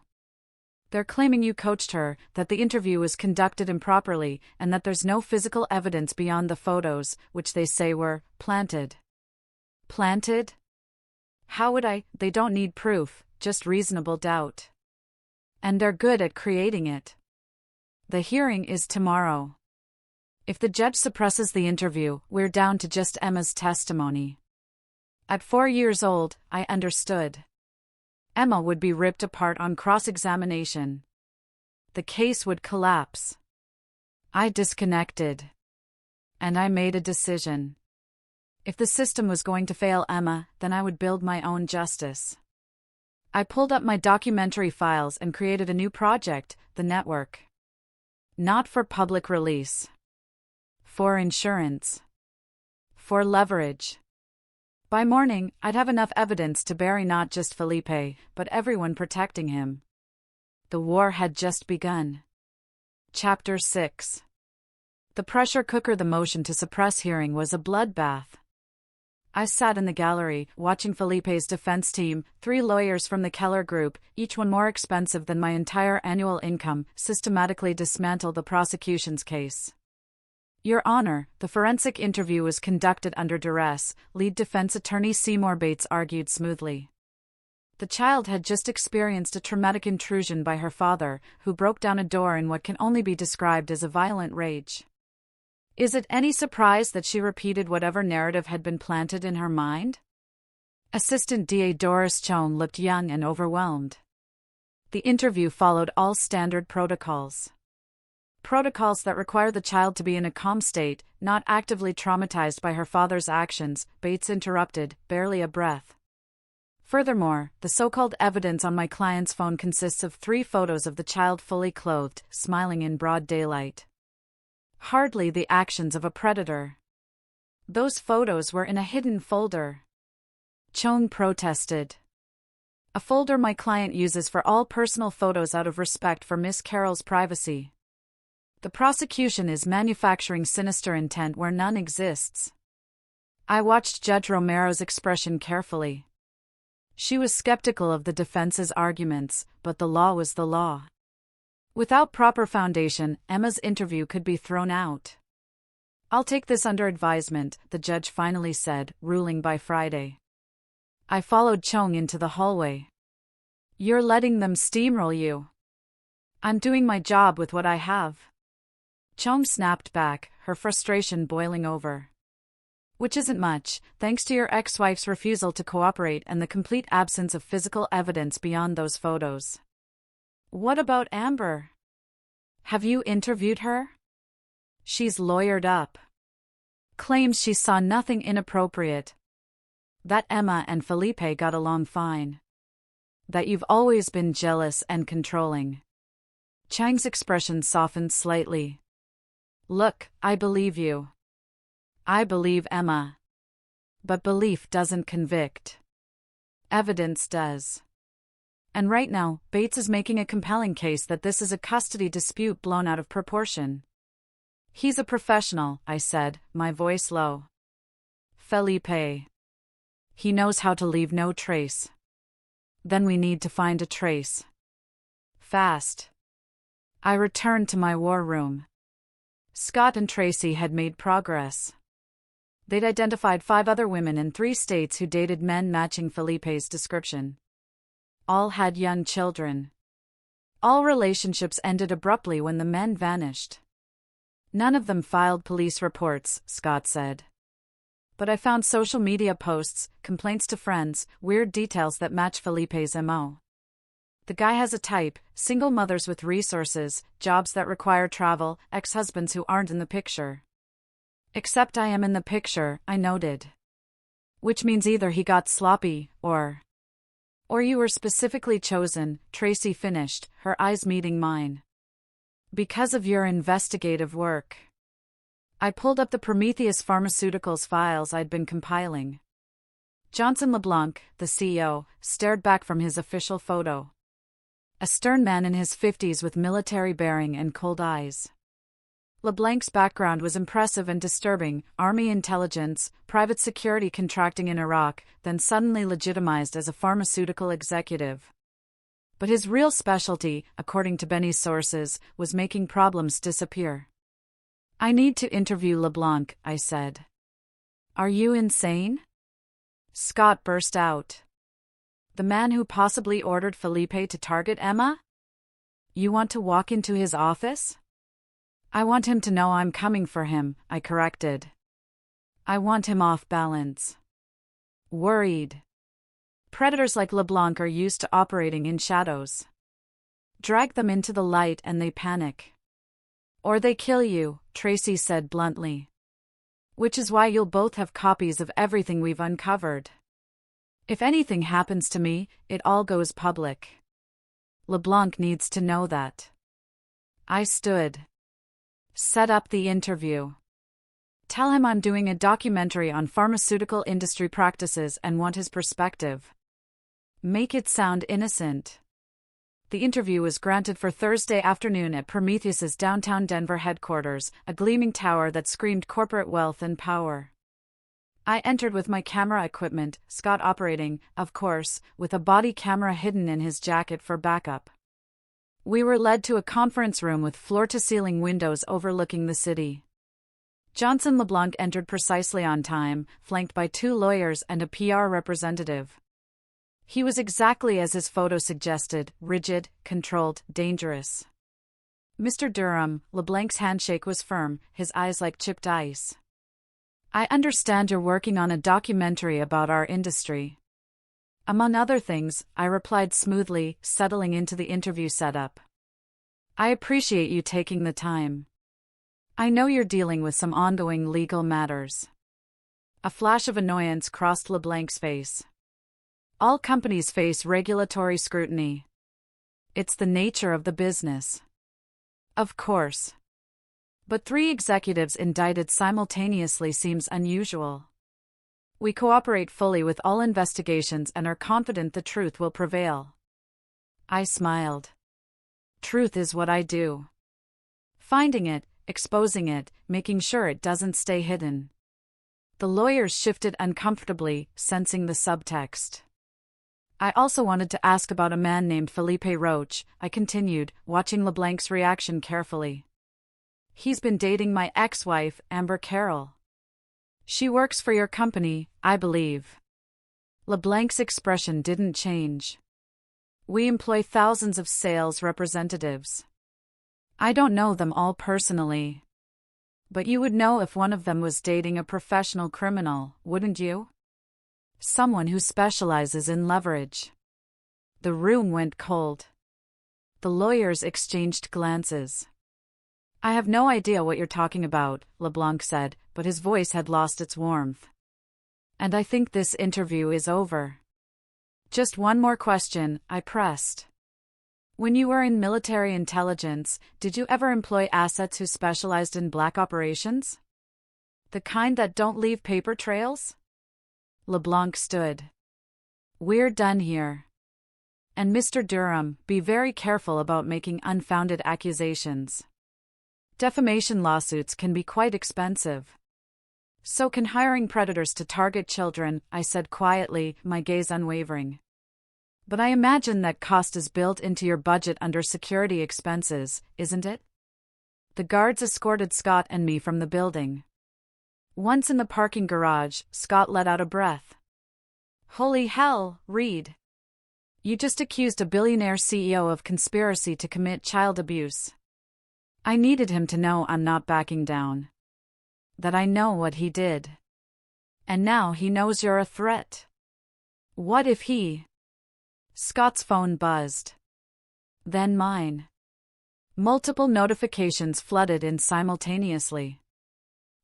They're claiming you coached her, that the interview was conducted improperly, and that there's no physical evidence beyond the photos, which they say were planted. Planted? How would I? They don't need proof, just reasonable doubt. And they're good at creating it. The hearing is tomorrow. If the judge suppresses the interview, we're down to just Emma's testimony. At 4 years old, I understood. Emma would be ripped apart on cross-examination. The case would collapse. I disconnected. And I made a decision. If the system was going to fail Emma, then I would build my own justice. I pulled up my documentary files and created a new project, The Network. Not for public release. For insurance. For leverage. By morning, I'd have enough evidence to bury not just Felipe, but everyone protecting him. The war had just begun. Chapter 6. The pressure cooker. The motion to suppress hearing was a bloodbath. I sat in the gallery, watching Felipe's defense team, 3 lawyers from the Keller Group, each one more expensive than my entire annual income, systematically dismantle the prosecution's case. Your Honor, the forensic interview was conducted under duress, lead defense attorney Seymour Bates argued smoothly. The child had just experienced a traumatic intrusion by her father, who broke down a door in what can only be described as a violent rage. Is it any surprise that she repeated whatever narrative had been planted in her mind? Assistant DA Doris Chone looked young and overwhelmed. The interview followed all standard protocols. Protocols that require the child to be in a calm state, not actively traumatized by her father's actions, Bates interrupted, barely a breath. Furthermore, the so-called evidence on my client's phone consists of 3 photos of the child fully clothed, smiling in broad daylight. Hardly the actions of a predator. Those photos were in a hidden folder. Chone protested. A folder my client uses for all personal photos out of respect for Miss Carroll's privacy. The prosecution is manufacturing sinister intent where none exists. I watched Judge Romero's expression carefully. She was skeptical of the defense's arguments, but the law was the law. Without proper foundation, Emma's interview could be thrown out. I'll take this under advisement, the judge finally said, ruling by Friday. I followed Chone into the hallway. You're letting them steamroll you. I'm doing my job with what I have. Chone snapped back, her frustration boiling over. Which isn't much, thanks to your ex-wife's refusal to cooperate and the complete absence of physical evidence beyond those photos. What about Amber? Have you interviewed her? She's lawyered up. Claims she saw nothing inappropriate. That Emma and Felipe got along fine. That you've always been jealous and controlling. Chang's expression softened slightly. Look, I believe you. I believe Emma. But belief doesn't convict. Evidence does. And right now, Bates is making a compelling case that this is a custody dispute blown out of proportion. He's a professional, I said, my voice low. Felipe. He knows how to leave no trace. Then we need to find a trace. Fast. I returned to my war room. Scott and Tracy had made progress. They'd identified 5 other women in 3 states who dated men matching Felipe's description. All had young children. All relationships ended abruptly when the men vanished. None of them filed police reports, Scott said. But I found social media posts, complaints to friends, weird details that match Felipe's MO. The guy has a type: single mothers with resources, jobs that require travel, ex-husbands who aren't in the picture. Except I am in the picture, I noted. Which means either he got sloppy, or you were specifically chosen, Tracy finished, her eyes meeting mine. Because of your investigative work. I pulled up the Prometheus Pharmaceuticals files I'd been compiling. Johnson LeBlanc, the CEO, stared back from his official photo. A stern man in his 50s with military bearing and cold eyes. LeBlanc's background was impressive and disturbing: army intelligence, private security contracting in Iraq, then suddenly legitimized as a pharmaceutical executive. But his real specialty, according to Benny's sources, was making problems disappear. "I need to interview LeBlanc," I said. "Are you insane?" Scott burst out. "The man who possibly ordered Felipe to target Emma? You want to walk into his office?" "I want him to know I'm coming for him," I corrected. "I want him off balance. Worried. Predators like LeBlanc are used to operating in shadows. Drag them into the light and they panic. Or they kill you," Tracy said bluntly. "Which is why you'll both have copies of everything we've uncovered. If anything happens to me, it all goes public. LeBlanc needs to know that." I stood. "Set up the interview. Tell him I'm doing a documentary on pharmaceutical industry practices and want his perspective. Make it sound innocent." The interview was granted for Thursday afternoon at Prometheus's downtown Denver headquarters, a gleaming tower that screamed corporate wealth and power. I entered with my camera equipment, Scott operating, of course, with a body camera hidden in his jacket for backup. We were led to a conference room with floor-to-ceiling windows overlooking the city. Johnson LeBlanc entered precisely on time, flanked by 2 lawyers and a PR representative. He was exactly as his photo suggested: rigid, controlled, dangerous. "Mr. Durham," LeBlanc's handshake was firm, his eyes like chipped ice. "I understand you're working on a documentary about our industry." "Among other things," I replied smoothly, settling into the interview setup. "I appreciate you taking the time. I know you're dealing with some ongoing legal matters." A flash of annoyance crossed LeBlanc's face. "All companies face regulatory scrutiny. It's the nature of the business." "Of course. But 3 executives indicted simultaneously seems unusual. We cooperate fully with all investigations and are confident the truth will prevail." I smiled. Truth is what I do. Finding it, exposing it, making sure it doesn't stay hidden. The lawyers shifted uncomfortably, sensing the subtext. "I also wanted to ask about a man named Felipe Roach," I continued, watching LeBlanc's reaction carefully. "He's been dating my ex-wife, Amber Carroll. She works for your company, I believe." LeBlanc's expression didn't change. "We employ thousands of sales representatives. I don't know them all personally. But you would know if one of them was dating a professional criminal, wouldn't you? Someone who specializes in leverage." The room went cold. The lawyers exchanged glances. "I have no idea what you're talking about," LeBlanc said, but his voice had lost its warmth. "And I think this interview is over." "Just one more question," I pressed. "When you were in military intelligence, did you ever employ assets who specialized in black operations? The kind that don't leave paper trails?" LeBlanc stood. "We're done here. And Mr. Durham, be very careful about making unfounded accusations. Defamation lawsuits can be quite expensive. So can hiring predators to target children," I said quietly, my gaze unwavering. "But I imagine that cost is built into your budget under security expenses, isn't it?" The guards escorted Scott and me from the building. Once in the parking garage, Scott let out a breath. "Holy hell, Reed. You just accused a billionaire CEO of conspiracy to commit child abuse." I needed him to know I'm not backing down. That I know what he did. "And now he knows you're a threat. What if he—" Scott's phone buzzed. Then mine. Multiple notifications flooded in simultaneously.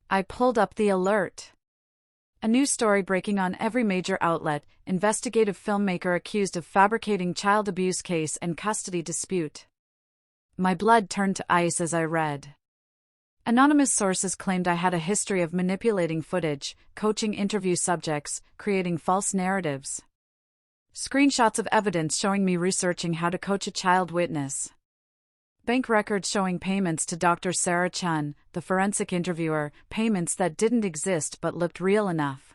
I pulled up the alert. A new story breaking on every major outlet: investigative filmmaker accused of fabricating child abuse case and custody dispute. My blood turned to ice as I read. Anonymous sources claimed I had a history of manipulating footage, coaching interview subjects, creating false narratives. Screenshots of evidence showing me researching how to coach a child witness. Bank records showing payments to Dr. Sarah Chun, the forensic interviewer, payments that didn't exist but looked real enough.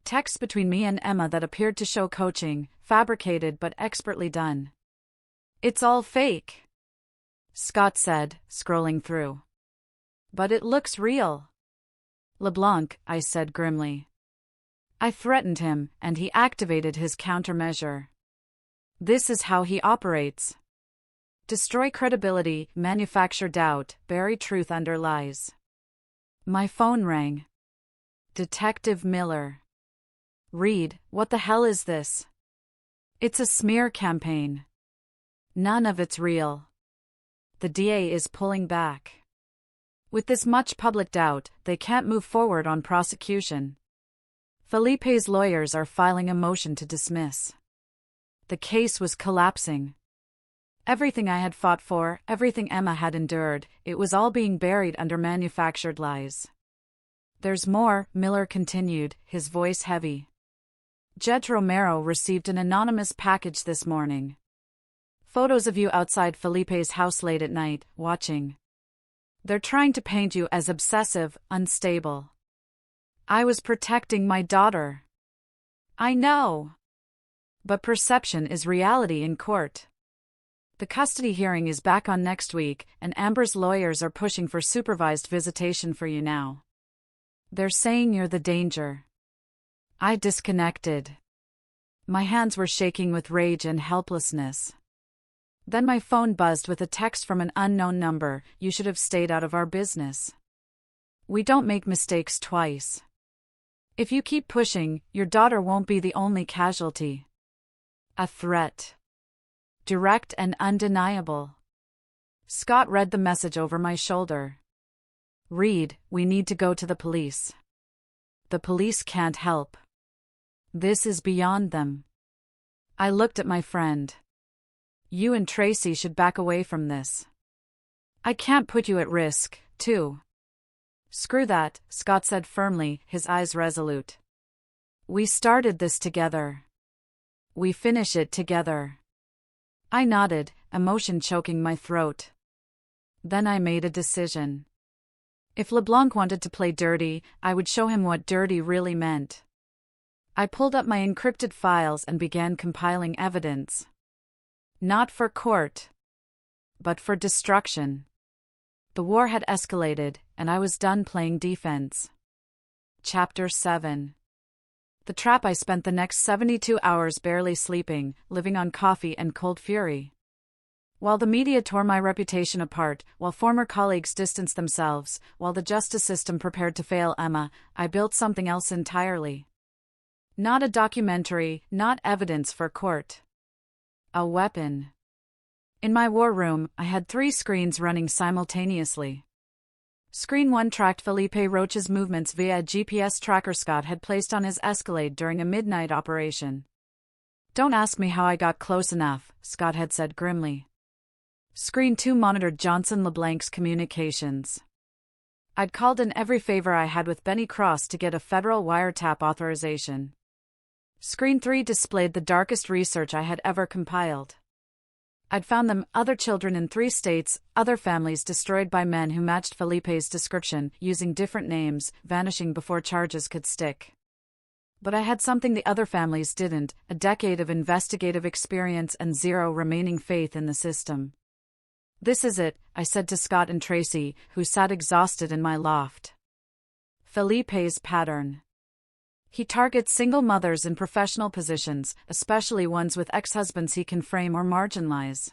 Texts between me and Emma that appeared to show coaching, fabricated but expertly done. It's all fake, Scott said, scrolling through. But it looks real. LeBlanc, I said grimly. I threatened him, and he activated his countermeasure. This is how he operates. Destroy credibility, manufacture doubt, bury truth under lies. My phone rang. Detective Miller. Reed, what the hell is this? It's a smear campaign. None of it's real. The DA is pulling back. With this much public doubt, they can't move forward on prosecution. Felipe's lawyers are filing a motion to dismiss. The case was collapsing. Everything I had fought for, everything Emma had endured, it was all being buried under manufactured lies. There's more, Miller continued, his voice heavy. Judge Romero received an anonymous package this morning. Photos of you outside Felipe's house late at night, watching. They're trying to paint you as obsessive, unstable. I was protecting my daughter. I know. But perception is reality in court. The custody hearing is back on next week, and Amber's lawyers are pushing for supervised visitation for you now. They're saying you're the danger. I disconnected. My hands were shaking with rage and helplessness. Then my phone buzzed with a text from an unknown number. You should have stayed out of our business. We don't make mistakes twice. If you keep pushing, your daughter won't be the only casualty. A threat. Direct and undeniable. Scott read the message over my shoulder. Reed, we need to go to the police. The police can't help. This is beyond them. I looked at my friend. You and Tracy should back away from this. I can't put you at risk, too. Screw that, Scott said firmly, his eyes resolute. We started this together. We finish it together. I nodded, emotion choking my throat. Then I made a decision. If LeBlanc wanted to play dirty, I would show him what dirty really meant. I pulled up my encrypted files and began compiling evidence. Not for court, but for destruction. The war had escalated, and I was done playing defense. Chapter 7. The trap. I spent the next 72 hours barely sleeping, living on coffee and cold fury. While the media tore my reputation apart, while former colleagues distanced themselves, while the justice system prepared to fail Emma, I built something else entirely. Not a documentary, not evidence for court. A weapon. In my war room, I had 3 screens running simultaneously. Screen 1 tracked Felipe Rocha's movements via a GPS tracker Scott had placed on his Escalade during a midnight operation. Don't ask me how I got close enough, Scott had said grimly. Screen 2 monitored Johnson LeBlanc's communications. I'd called in every favor I had with Benny Cross to get a federal wiretap authorization. Screen 3 displayed the darkest research I had ever compiled. I'd found them, other children in 3 states, other families destroyed by men who matched Felipe's description, using different names, vanishing before charges could stick. But I had something the other families didn't, a decade of investigative experience and 0 remaining faith in the system. This is it, I said to Scott and Tracy, who sat exhausted in my loft. Felipe's pattern. He targets single mothers in professional positions, especially ones with ex-husbands he can frame or marginalize.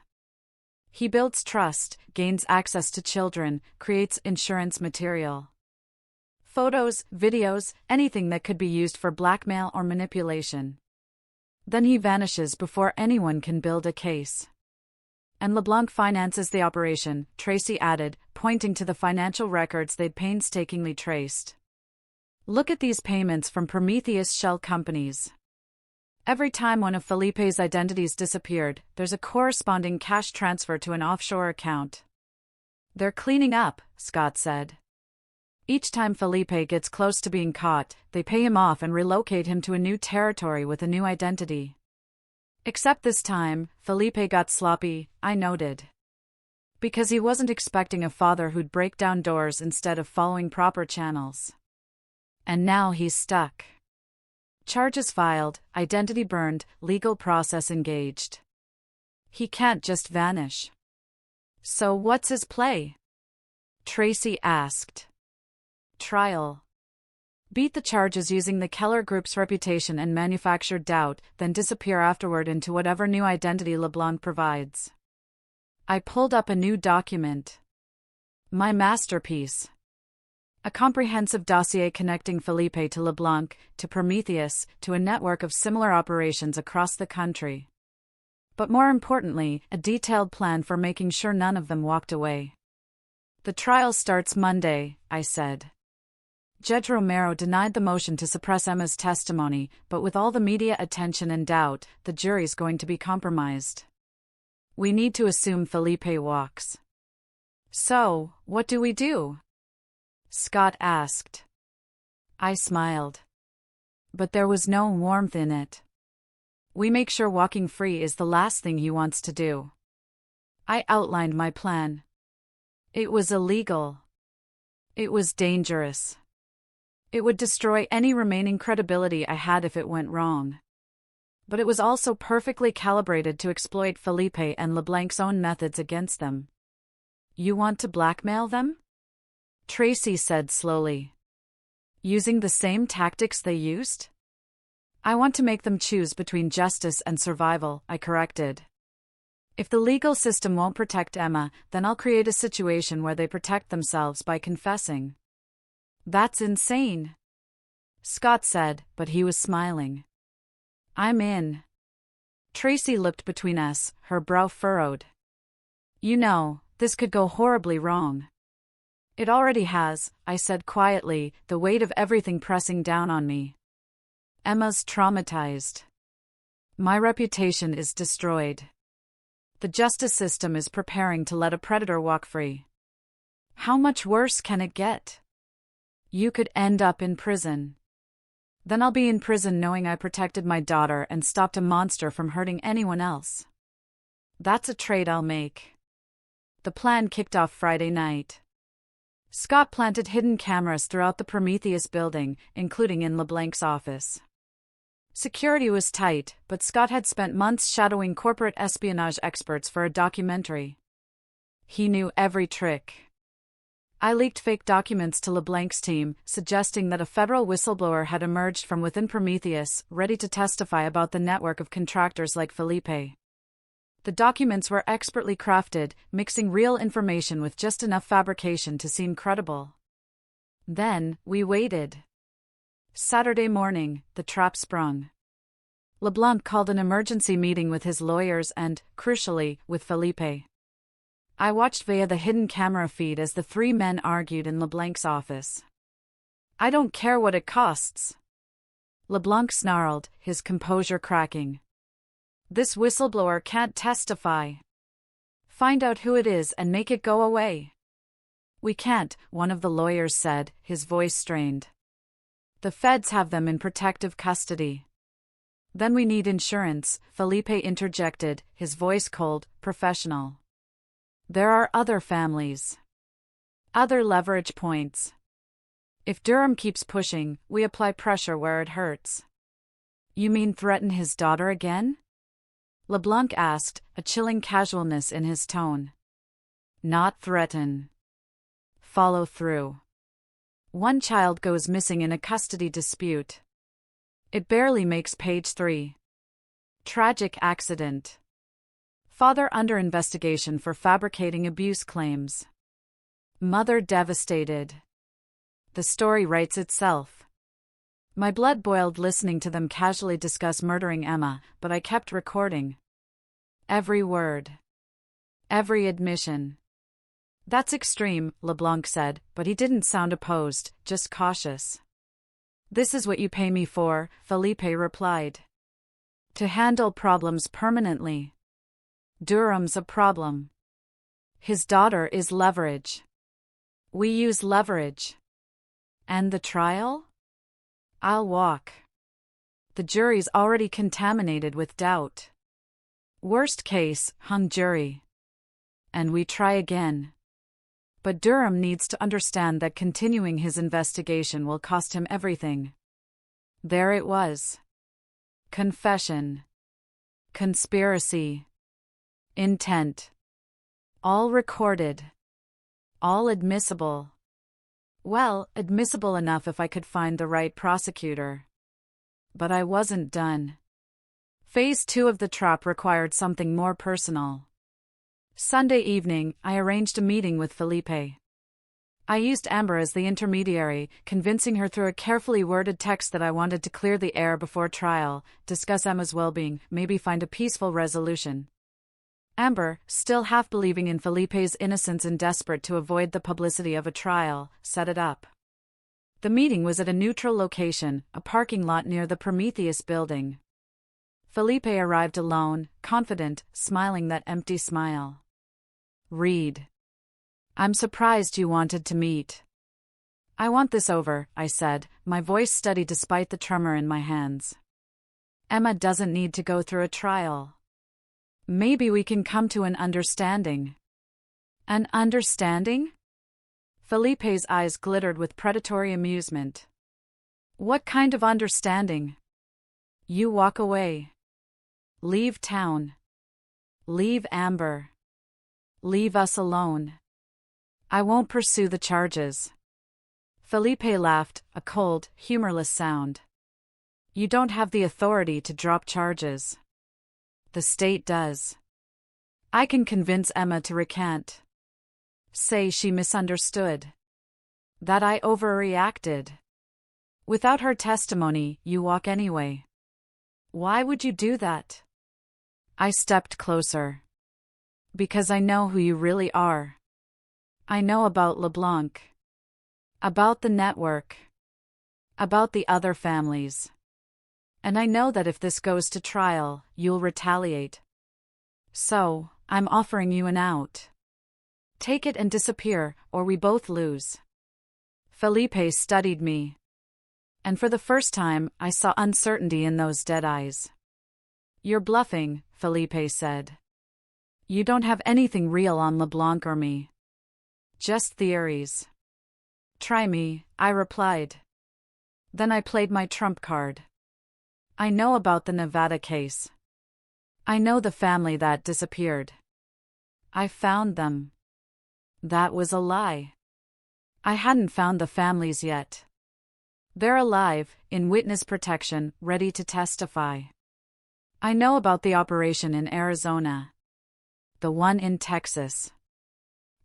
He builds trust, gains access to children, creates insurance material. Photos, videos, anything that could be used for blackmail or manipulation. Then he vanishes before anyone can build a case. And LeBlanc finances the operation, Tracy added, pointing to the financial records they'd painstakingly traced. Look at these payments from Prometheus shell companies. Every time one of Felipe's identities disappeared, there's a corresponding cash transfer to an offshore account. They're cleaning up, Scott said. Each time Felipe gets close to being caught, they pay him off and relocate him to a new territory with a new identity. Except this time, Felipe got sloppy, I noted. Because he wasn't expecting a father who'd break down doors instead of following proper channels. And now he's stuck. Charges filed, identity burned, legal process engaged. He can't just vanish. So what's his play? Tracy asked. Trial. Beat the charges using the Keller Group's reputation and manufactured doubt, then disappear afterward into whatever new identity LeBlanc provides. I pulled up a new document. My masterpiece. A comprehensive dossier connecting Felipe to LeBlanc, to Prometheus, to a network of similar operations across the country. But more importantly, a detailed plan for making sure none of them walked away. The trial starts Monday, I said. Judge Romero denied the motion to suppress Emma's testimony, but with all the media attention and doubt, the jury's going to be compromised. We need to assume Felipe walks. So, what do we do? Scott asked. I smiled. But there was no warmth in it. We make sure walking free is the last thing he wants to do. I outlined my plan. It was illegal. It was dangerous. It would destroy any remaining credibility I had if it went wrong. But it was also perfectly calibrated to exploit Felipe and LeBlanc's own methods against them. You want to blackmail them? Tracy said slowly. Using the same tactics they used? I want to make them choose between justice and survival, I corrected. If the legal system won't protect Emma, then I'll create a situation where they protect themselves by confessing. That's insane, Scott said, but he was smiling. I'm in. Tracy looked between us, her brow furrowed. You know, this could go horribly wrong. It already has, I said quietly, the weight of everything pressing down on me. Emma's traumatized. My reputation is destroyed. The justice system is preparing to let a predator walk free. How much worse can it get? You could end up in prison. Then I'll be in prison knowing I protected my daughter and stopped a monster from hurting anyone else. That's a trade I'll make. The plan kicked off Friday night. Scott planted hidden cameras throughout the Prometheus building, including in LeBlanc's office. Security was tight, but Scott had spent months shadowing corporate espionage experts for a documentary. He knew every trick. I leaked fake documents to LeBlanc's team, suggesting that a federal whistleblower had emerged from within Prometheus, ready to testify about the network of contractors like Felipe. The documents were expertly crafted, mixing real information with just enough fabrication to seem credible. Then, we waited. Saturday morning, the trap sprung. LeBlanc called an emergency meeting with his lawyers and, crucially, with Felipe. I watched via the hidden camera feed as the three men argued in LeBlanc's office. I don't care what it costs. LeBlanc snarled, his composure cracking. This whistleblower can't testify. Find out who it is and make it go away. We can't, one of the lawyers said, his voice strained. The feds have them in protective custody. Then we need insurance, Felipe interjected, his voice cold, professional. There are other families. Other leverage points. If Durham keeps pushing, we apply pressure where it hurts. You mean threaten his daughter again? LeBlanc asked, a chilling casualness in his tone. Not threaten. Follow through. One child goes missing in a custody dispute. It barely makes page 3. Tragic accident. Father under investigation for fabricating abuse claims. Mother devastated. The story writes itself. My blood boiled listening to them casually discuss murdering Emma, but I kept recording. Every word. Every admission. That's extreme, LeBlanc said, but he didn't sound opposed, just cautious. This is what you pay me for, Felipe replied. To handle problems permanently. Durham's a problem. His daughter is leverage. We use leverage. And the trial? I'll walk. The jury's already contaminated with doubt. Worst case, hung jury. And we try again. But Durham needs to understand that continuing his investigation will cost him everything. There it was. Confession. Conspiracy. Intent. All recorded. All admissible. Well, admissible enough if I could find the right prosecutor. But I wasn't done. Phase 2 of the trap required something more personal. Sunday evening, I arranged a meeting with Felipe. I used Amber as the intermediary, convincing her through a carefully worded text that I wanted to clear the air before trial, discuss Emma's well-being, maybe find a peaceful resolution. Amber, still half believing in Felipe's innocence and desperate to avoid the publicity of a trial, set it up. The meeting was at a neutral location, a parking lot near the Prometheus building. Felipe arrived alone, confident, smiling that empty smile. "Reed. I'm surprised you wanted to meet." "I want this over," I said, my voice steady despite the tremor in my hands. "Emma doesn't need to go through a trial. Maybe we can come to an understanding." "An understanding?" Felipe's eyes glittered with predatory amusement. "What kind of understanding?" "You walk away. Leave town. Leave Amber. Leave us alone. I won't pursue the charges." Felipe laughed, a cold, humorless sound. "You don't have the authority to drop charges. The state does. I can convince Emma to recant. Say she misunderstood. That I overreacted. Without her testimony, you walk anyway. Why would you do that?" I stepped closer. "Because I know who you really are. I know about LeBlanc. About the network. About the other families. And I know that if this goes to trial, you'll retaliate. So, I'm offering you an out. Take it and disappear, or we both lose." Felipe studied me. And for the first time, I saw uncertainty in those dead eyes. "You're bluffing," Felipe said. "You don't have anything real on LeBlanc or me. Just theories." "Try me," I replied. Then I played my trump card. "I know about the Nevada case. I know the family that disappeared. I found them." That was a lie. I hadn't found the families yet. They're alive, in witness protection, ready to testify. I know about the operation in Arizona. The one in Texas.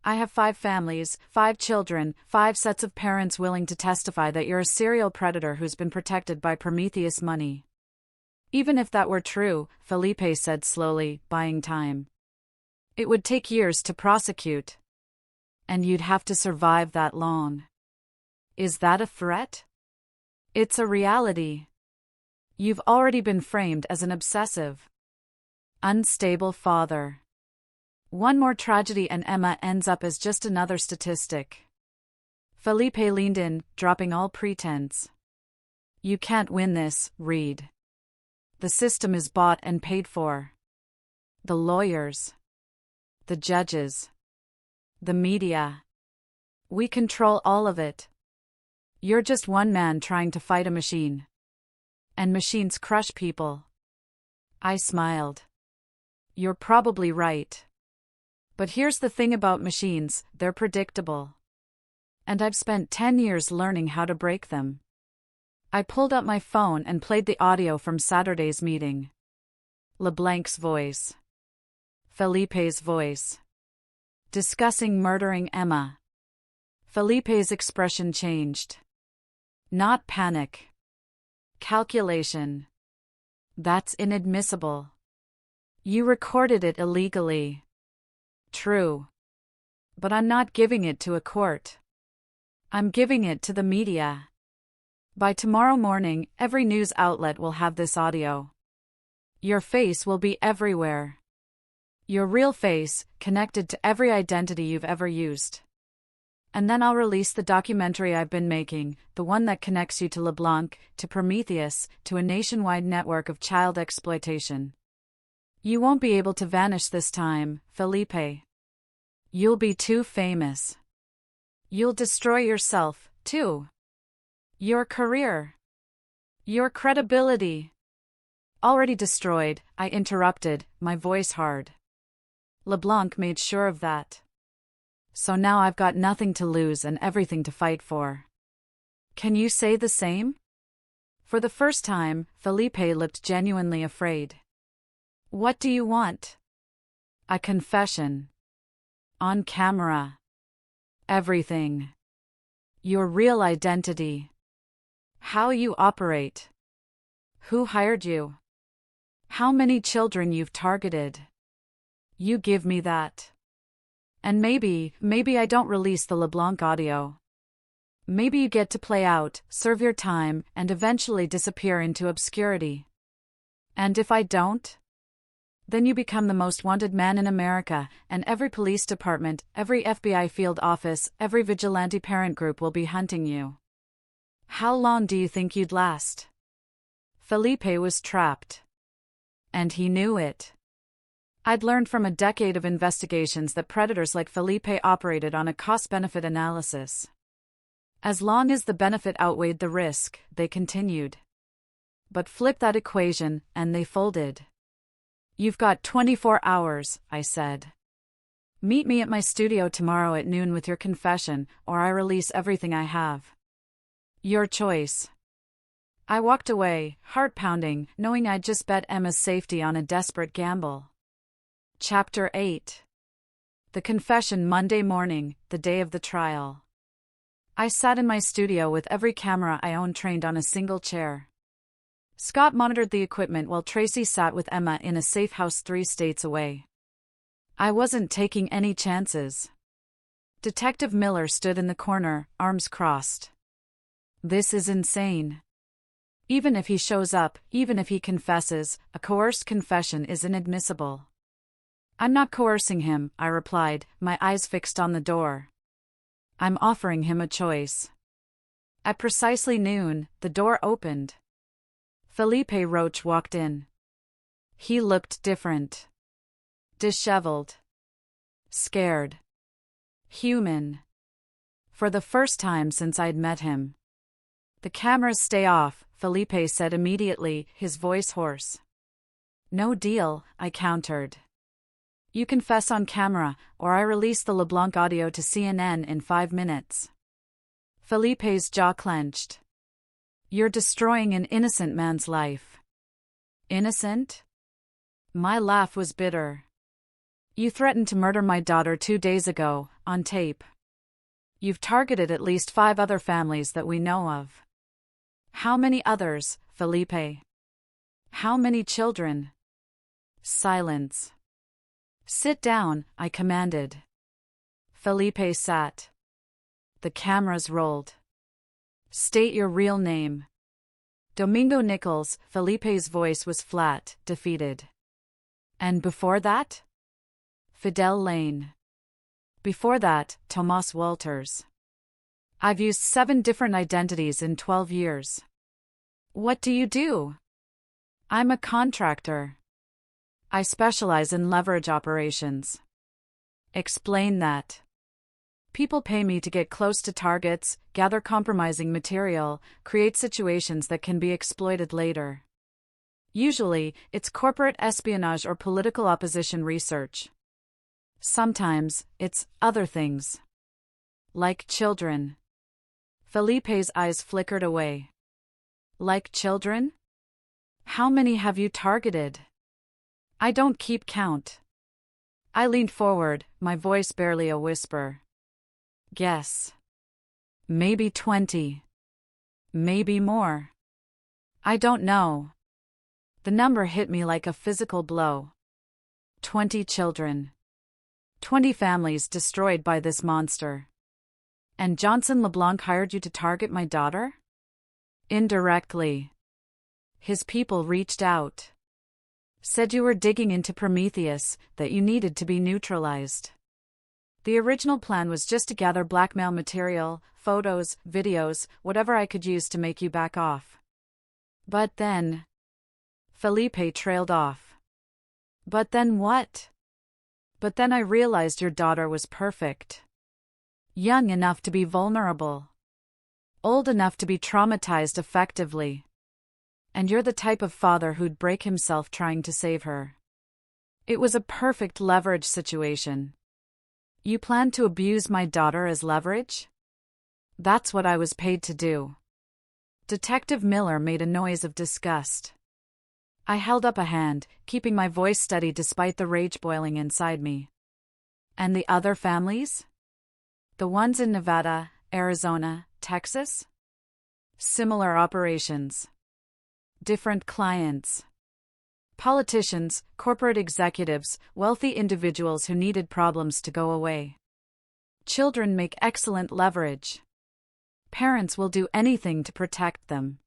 I have 5 families, 5 children, 5 sets of parents willing to testify that you're a serial predator who's been protected by Prometheus money. Even if that were true, Felipe said slowly, buying time. It would take years to prosecute. And you'd have to survive that long. Is that a threat? It's a reality. You've already been framed as an obsessive, unstable father. One more tragedy and Emma ends up as just another statistic. Felipe leaned in, dropping all pretense. "You can't win this, Reed. The system is bought and paid for. The lawyers. The judges. The media. We control all of it. You're just one man trying to fight a machine. And machines crush people." I smiled. "You're probably right. But here's the thing about machines, they're predictable. And I've spent 10 years learning how to break them." I pulled up my phone and played the audio from Saturday's meeting. LeBlanc's voice. Felipe's voice. Discussing murdering Emma. Felipe's expression changed. Not panic. Calculation. "That's inadmissible. You recorded it illegally." "True. But I'm not giving it to a court. I'm giving it to the media. By tomorrow morning, every news outlet will have this audio. Your face will be everywhere. Your real face, connected to every identity you've ever used. And then I'll release the documentary I've been making, the one that connects you to LeBlanc, to Prometheus, to a nationwide network of child exploitation. You won't be able to vanish this time, Felipe. You'll be too famous. You'll destroy yourself, too. Your career. Your credibility. Already destroyed, I interrupted, my voice hard. LeBlanc made sure of that. So now I've got nothing to lose and everything to fight for. Can you say the same? For the first time, Felipe looked genuinely afraid. What do you want? A confession. On camera. Everything. Your real identity. How you operate. Who hired you? How many children you've targeted. You give me that. And maybe I don't release the LeBlanc audio. Maybe you get to play out, serve your time, and eventually disappear into obscurity. And if I don't? Then you become the most wanted man in America, and every police department, every FBI field office, every vigilante parent group will be hunting you. How long do you think you'd last? Felipe was trapped. And he knew it. I'd learned from a decade of investigations that predators like Felipe operated on a cost-benefit analysis. As long as the benefit outweighed the risk, they continued. But flip that equation, and they folded. You've got 24 hours, I said. Meet me at my studio tomorrow at noon with your confession, or I release everything I have. Your choice. I walked away, heart pounding, knowing I'd just bet Emma's safety on a desperate gamble. Chapter 8. The confession. Monday morning, the day of the trial. I sat in my studio with every camera I owned trained on a single chair. Scott monitored the equipment while Tracy sat with Emma in a safe house 3 states away. I wasn't taking any chances. Detective Miller stood in the corner, arms crossed. This is insane. Even if he shows up, even if he confesses, a coerced confession is inadmissible. I'm not coercing him, I replied, my eyes fixed on the door. I'm offering him a choice. At precisely noon, the door opened. Felipe Roach walked in. He looked different. Disheveled. Scared. Human. For the first time since I'd met him. The cameras stay off, Felipe said immediately, his voice hoarse. No deal, I countered. You confess on camera, or I release the LeBlanc audio to CNN in 5 minutes. Felipe's jaw clenched. You're destroying an innocent man's life. Innocent? My laugh was bitter. You threatened to murder my daughter 2 days ago, on tape. You've targeted at least 5 other families that we know of. How many others, Felipe? How many children? Silence. Sit down, I commanded. Felipe sat. The cameras rolled. State your real name. Domingo Nichols. Felipe's voice was flat, defeated. And before that? Fidel Lane. Before that, Tomas Walters. I've used 7 different identities in 12 years. What do you do? I'm a contractor. I specialize in leverage operations. Explain that. People pay me to get close to targets, gather compromising material, create situations that can be exploited later. Usually, it's corporate espionage or political opposition research. Sometimes, it's other things. Like children. Felipe's eyes flickered away. Like children? How many have you targeted? I don't keep count. I leaned forward, my voice barely a whisper. Guess. Maybe 20. Maybe more. I don't know. The number hit me like a physical blow. 20 children. 20 families destroyed by this monster. And Johnson LeBlanc hired you to target my daughter? Indirectly. His people reached out. Said you were digging into Prometheus, that you needed to be neutralized. The original plan was just to gather blackmail material, photos, videos, whatever I could use to make you back off. But then... Felipe trailed off. But then what? But then I realized your daughter was perfect. Young enough to be vulnerable. Old enough to be traumatized effectively. And you're the type of father who'd break himself trying to save her. It was a perfect leverage situation. You planned to abuse my daughter as leverage? That's what I was paid to do. Detective Miller made a noise of disgust. I held up a hand, keeping my voice steady despite the rage boiling inside me. And the other families? The ones in Nevada, Arizona, Texas? Similar operations. Different clients. Politicians, corporate executives, wealthy individuals who needed problems to go away. Children make excellent leverage. Parents will do anything to protect them.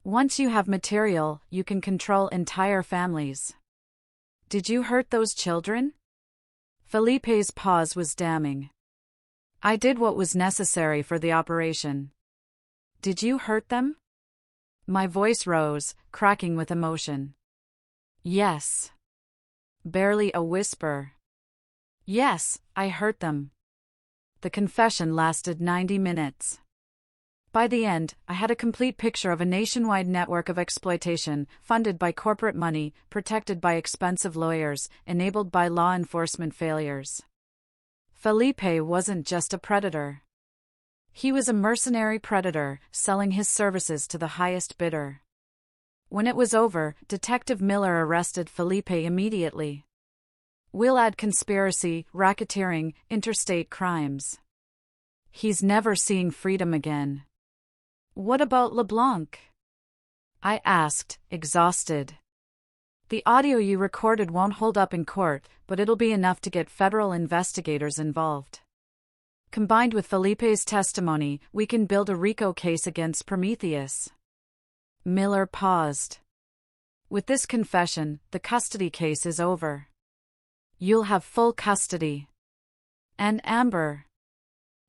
Once you have material, you can control entire families. Did you hurt those children? Felipe's pause was damning. I did what was necessary for the operation. Did you hurt them? My voice rose, cracking with emotion. Yes. Barely a whisper. Yes, I hurt them. The confession lasted 90 minutes. By the end, I had a complete picture of a nationwide network of exploitation, funded by corporate money, protected by expensive lawyers, enabled by law enforcement failures. Felipe wasn't just a predator. He was a mercenary predator, selling his services to the highest bidder. When it was over, Detective Miller arrested Felipe immediately. We'll add conspiracy, racketeering, interstate crimes. He's never seeing freedom again. What about LeBlanc? I asked, exhausted. The audio you recorded won't hold up in court, but it'll be enough to get federal investigators involved. Combined with Felipe's testimony, we can build a RICO case against Prometheus. Miller paused. With this confession, the custody case is over. You'll have full custody. And Amber?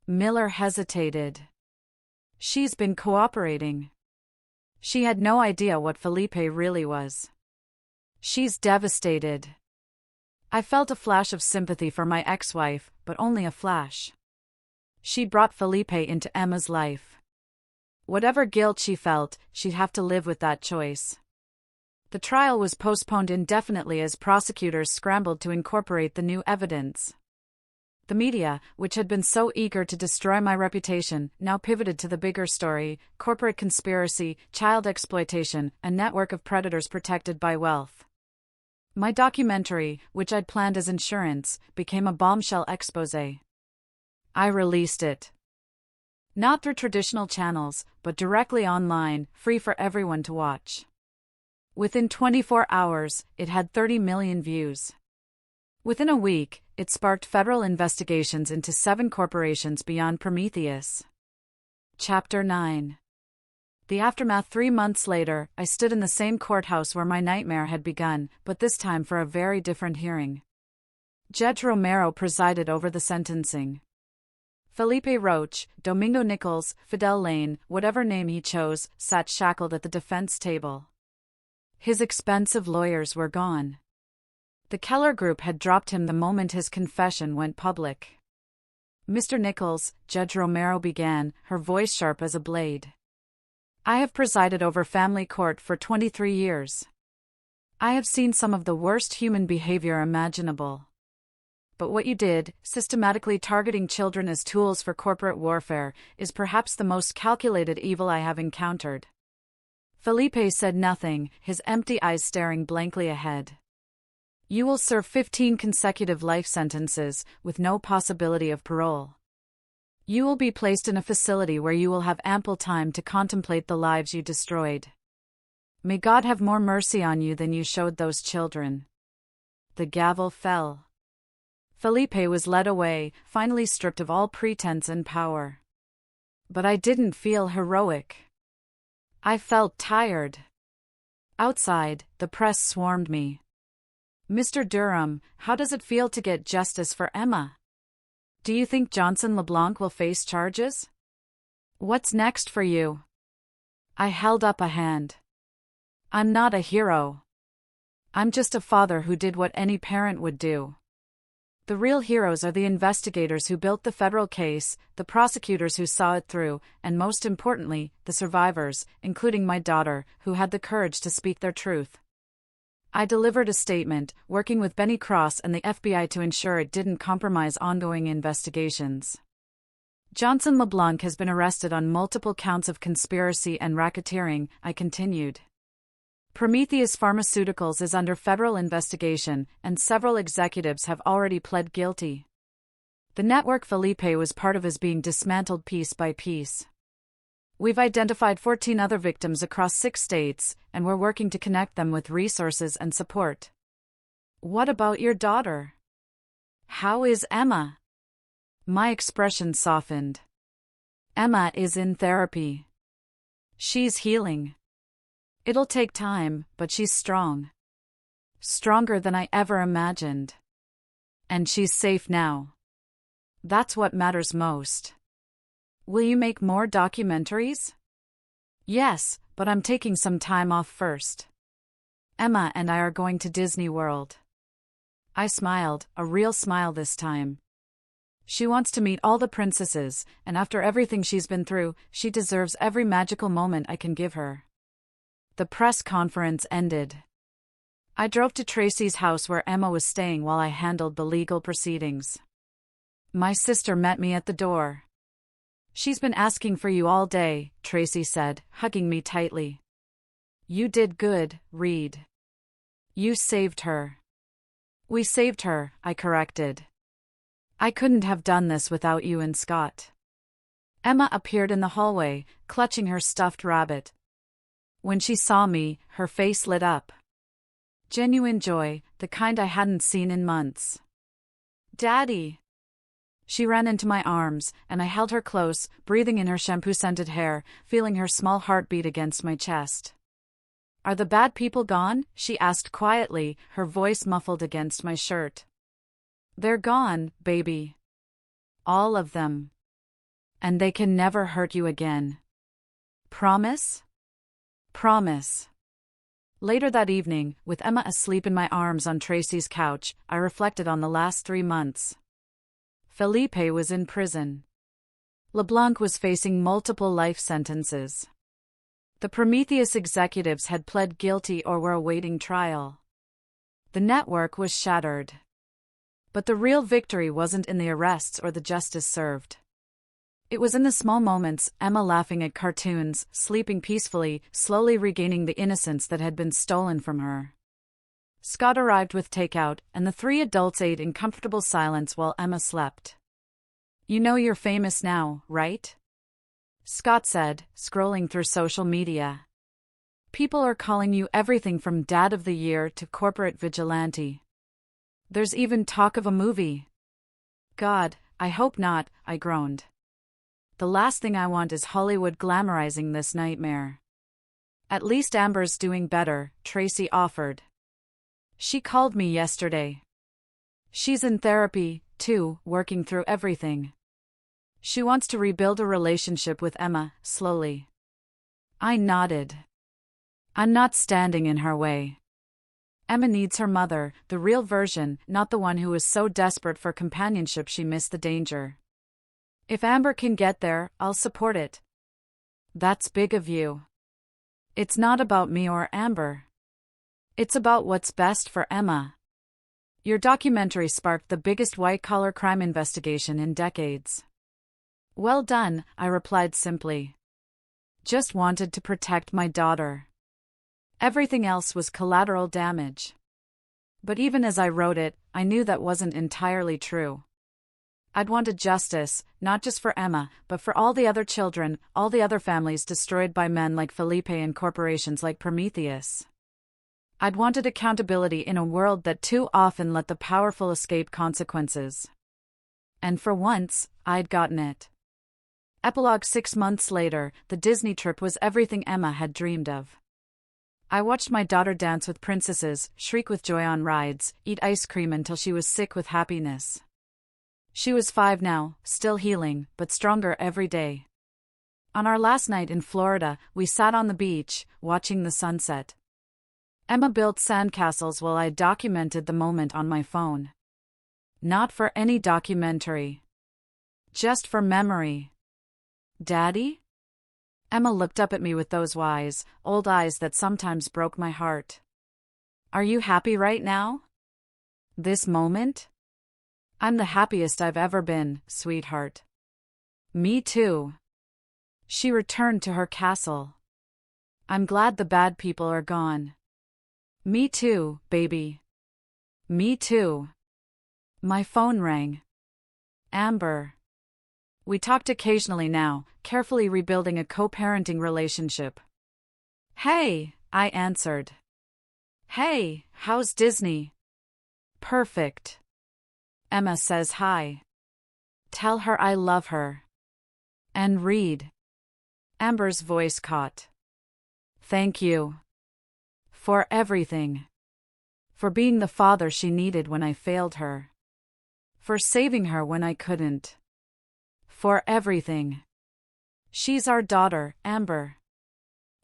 Miller hesitated. She's been cooperating. She had no idea what Felipe really was. She's devastated. I felt a flash of sympathy for my ex-wife, but only a flash. She brought Felipe into Emma's life. Whatever guilt she felt, she'd have to live with that choice. The trial was postponed indefinitely as prosecutors scrambled to incorporate the new evidence. The media, which had been so eager to destroy my reputation, now pivoted to the bigger story: corporate conspiracy, child exploitation, a network of predators protected by wealth. My documentary, which I'd planned as insurance, became a bombshell exposé. I released it. Not through traditional channels, but directly online, free for everyone to watch. Within 24 hours, it had 30 million views. Within a week, it sparked federal investigations into 7 corporations beyond Prometheus. Chapter 9. The aftermath. 3 months later, I stood in the same courthouse where my nightmare had begun, but this time for a very different hearing. Judge Romero presided over the sentencing. Felipe Roach, Domingo Nichols, Fidel Lane, whatever name he chose, sat shackled at the defense table. His expensive lawyers were gone. The Keller Group had dropped him the moment his confession went public. Mr. Nichols, Judge Romero began, her voice sharp as a blade. I have presided over family court for 23 years. I have seen some of the worst human behavior imaginable. But what you did, systematically targeting children as tools for corporate warfare, is perhaps the most calculated evil I have encountered. Felipe said nothing, his empty eyes staring blankly ahead. You will serve 15 consecutive life sentences, with no possibility of parole. You will be placed in a facility where you will have ample time to contemplate the lives you destroyed. May God have more mercy on you than you showed those children. The gavel fell. Felipe was led away, finally stripped of all pretense and power. But I didn't feel heroic. I felt tired. Outside, the press swarmed me. Mr. Durham, how does it feel to get justice for Emma? Do you think Johnson LeBlanc will face charges? What's next for you? I held up a hand. I'm not a hero. I'm just a father who did what any parent would do. The real heroes are the investigators who built the federal case, the prosecutors who saw it through, and most importantly, the survivors, including my daughter, who had the courage to speak their truth. I delivered a statement, working with Benny Cross and the FBI to ensure it didn't compromise ongoing investigations. Johnson LeBlanc has been arrested on multiple counts of conspiracy and racketeering, I continued. Prometheus Pharmaceuticals is under federal investigation, and several executives have already pled guilty. The network Felipe was part of is being dismantled piece by piece. We've identified 14 other victims across 6 states, and we're working to connect them with resources and support. What about your daughter? How is Emma? My expression softened. Emma is in therapy. She's healing. It'll take time, but she's strong. Stronger than I ever imagined. And she's safe now. That's what matters most. Will you make more documentaries? Yes, but I'm taking some time off first. Emma and I are going to Disney World. I smiled, a real smile this time. She wants to meet all the princesses, and after everything she's been through, she deserves every magical moment I can give her. The press conference ended. I drove to Tracy's house where Emma was staying while I handled the legal proceedings. My sister met me at the door. She's been asking for you all day, Tracy said, hugging me tightly. You did good, Reed. You saved her. We saved her, I corrected. I couldn't have done this without you and Scott. Emma appeared in the hallway, clutching her stuffed rabbit. When she saw me, her face lit up. Genuine joy, the kind I hadn't seen in months. Daddy! She ran into my arms, and I held her close, breathing in her shampoo-scented hair, feeling her small heartbeat against my chest. Are the bad people gone? She asked quietly, her voice muffled against my shirt. They're gone, baby. All of them. And they can never hurt you again. Promise? Promise. Later that evening, with Emma asleep in my arms on Tracy's couch, I reflected on the last 3 months. Felipe was in prison. LeBlanc was facing multiple life sentences. The Prometheus executives had pled guilty or were awaiting trial. The network was shattered. But the real victory wasn't in the arrests or the justice served. It was in the small moments, Emma laughing at cartoons, sleeping peacefully, slowly regaining the innocence that had been stolen from her. Scott arrived with takeout, and the 3 adults ate in comfortable silence while Emma slept. You know you're famous now, right? Scott said, scrolling through social media. People are calling you everything from Dad of the Year to corporate vigilante. There's even talk of a movie. God, I hope not, I groaned. The last thing I want is Hollywood glamorizing this nightmare. At least Amber's doing better, Tracy offered. She called me yesterday. She's in therapy, too, working through everything. She wants to rebuild a relationship with Emma, slowly. I nodded. I'm not standing in her way. Emma needs her mother, the real version, not the one who was so desperate for companionship she missed the danger. If Amber can get there, I'll support it. That's big of you. It's not about me or Amber. It's about what's best for Emma. Your documentary sparked the biggest white-collar crime investigation in decades. Well done, I replied simply. Just wanted to protect my daughter. Everything else was collateral damage. But even as I wrote it, I knew that wasn't entirely true. I'd wanted justice, not just for Emma, but for all the other children, all the other families destroyed by men like Felipe and corporations like Prometheus. I'd wanted accountability in a world that too often let the powerful escape consequences. And for once, I'd gotten it. Epilogue 6 months later, the Disney trip was everything Emma had dreamed of. I watched my daughter dance with princesses, shriek with joy on rides, eat ice cream until she was sick with happiness. She was 5 now, still healing, but stronger every day. On our last night in Florida, we sat on the beach, watching the sunset. Emma built sandcastles while I documented the moment on my phone. Not for any documentary. Just for memory. Daddy? Emma looked up at me with those wise, old eyes that sometimes broke my heart. Are you happy right now? This moment? I'm the happiest I've ever been, sweetheart. Me too. She returned to her castle. I'm glad the bad people are gone. Me too, baby. Me too. My phone rang. Amber. We talked occasionally now, carefully rebuilding a co-parenting relationship. Hey, I answered. Hey, how's Disney? Perfect. Emma says hi. Tell her I love her. And read. Amber's voice caught. Thank you. For everything. For being the father she needed when I failed her. For saving her when I couldn't. For everything. She's our daughter, Amber.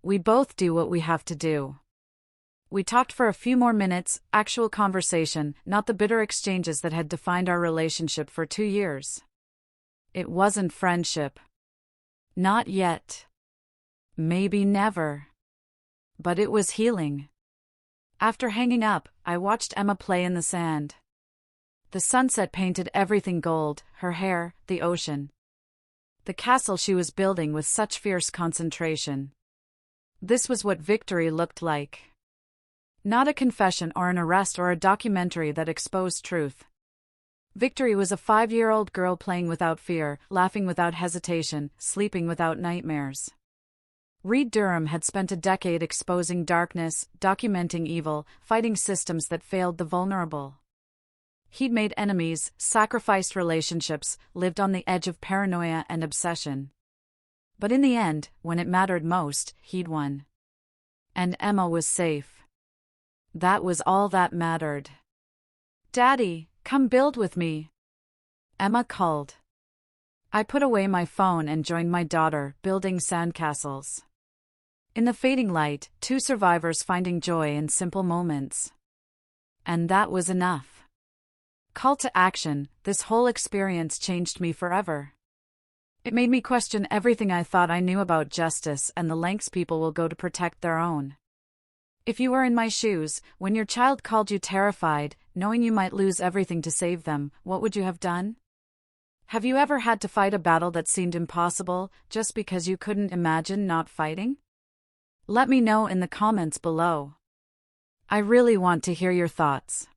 We both do what we have to do. We talked for a few more minutes, actual conversation, not the bitter exchanges that had defined our relationship for 2 years. It wasn't friendship. Not yet. Maybe never. But it was healing. After hanging up, I watched Emma play in the sand. The sunset painted everything gold, her hair, the ocean. The castle she was building with such fierce concentration. This was what victory looked like. Not a confession or an arrest or a documentary that exposed truth. Victory was a 5-year-old girl playing without fear, laughing without hesitation, sleeping without nightmares. Reed Durham had spent a decade exposing darkness, documenting evil, fighting systems that failed the vulnerable. He'd made enemies, sacrificed relationships, lived on the edge of paranoia and obsession. But in the end, when it mattered most, he'd won. And Emma was safe. That was all that mattered. Daddy, come build with me. Emma called. I put away my phone and joined my daughter, building sandcastles. In the fading light, 2 survivors finding joy in simple moments. And that was enough. Call to action, this whole experience changed me forever. It made me question everything I thought I knew about justice and the lengths people will go to protect their own. If you were in my shoes, when your child called you terrified, knowing you might lose everything to save them, what would you have done? Have you ever had to fight a battle that seemed impossible, just because you couldn't imagine not fighting? Let me know in the comments below. I really want to hear your thoughts.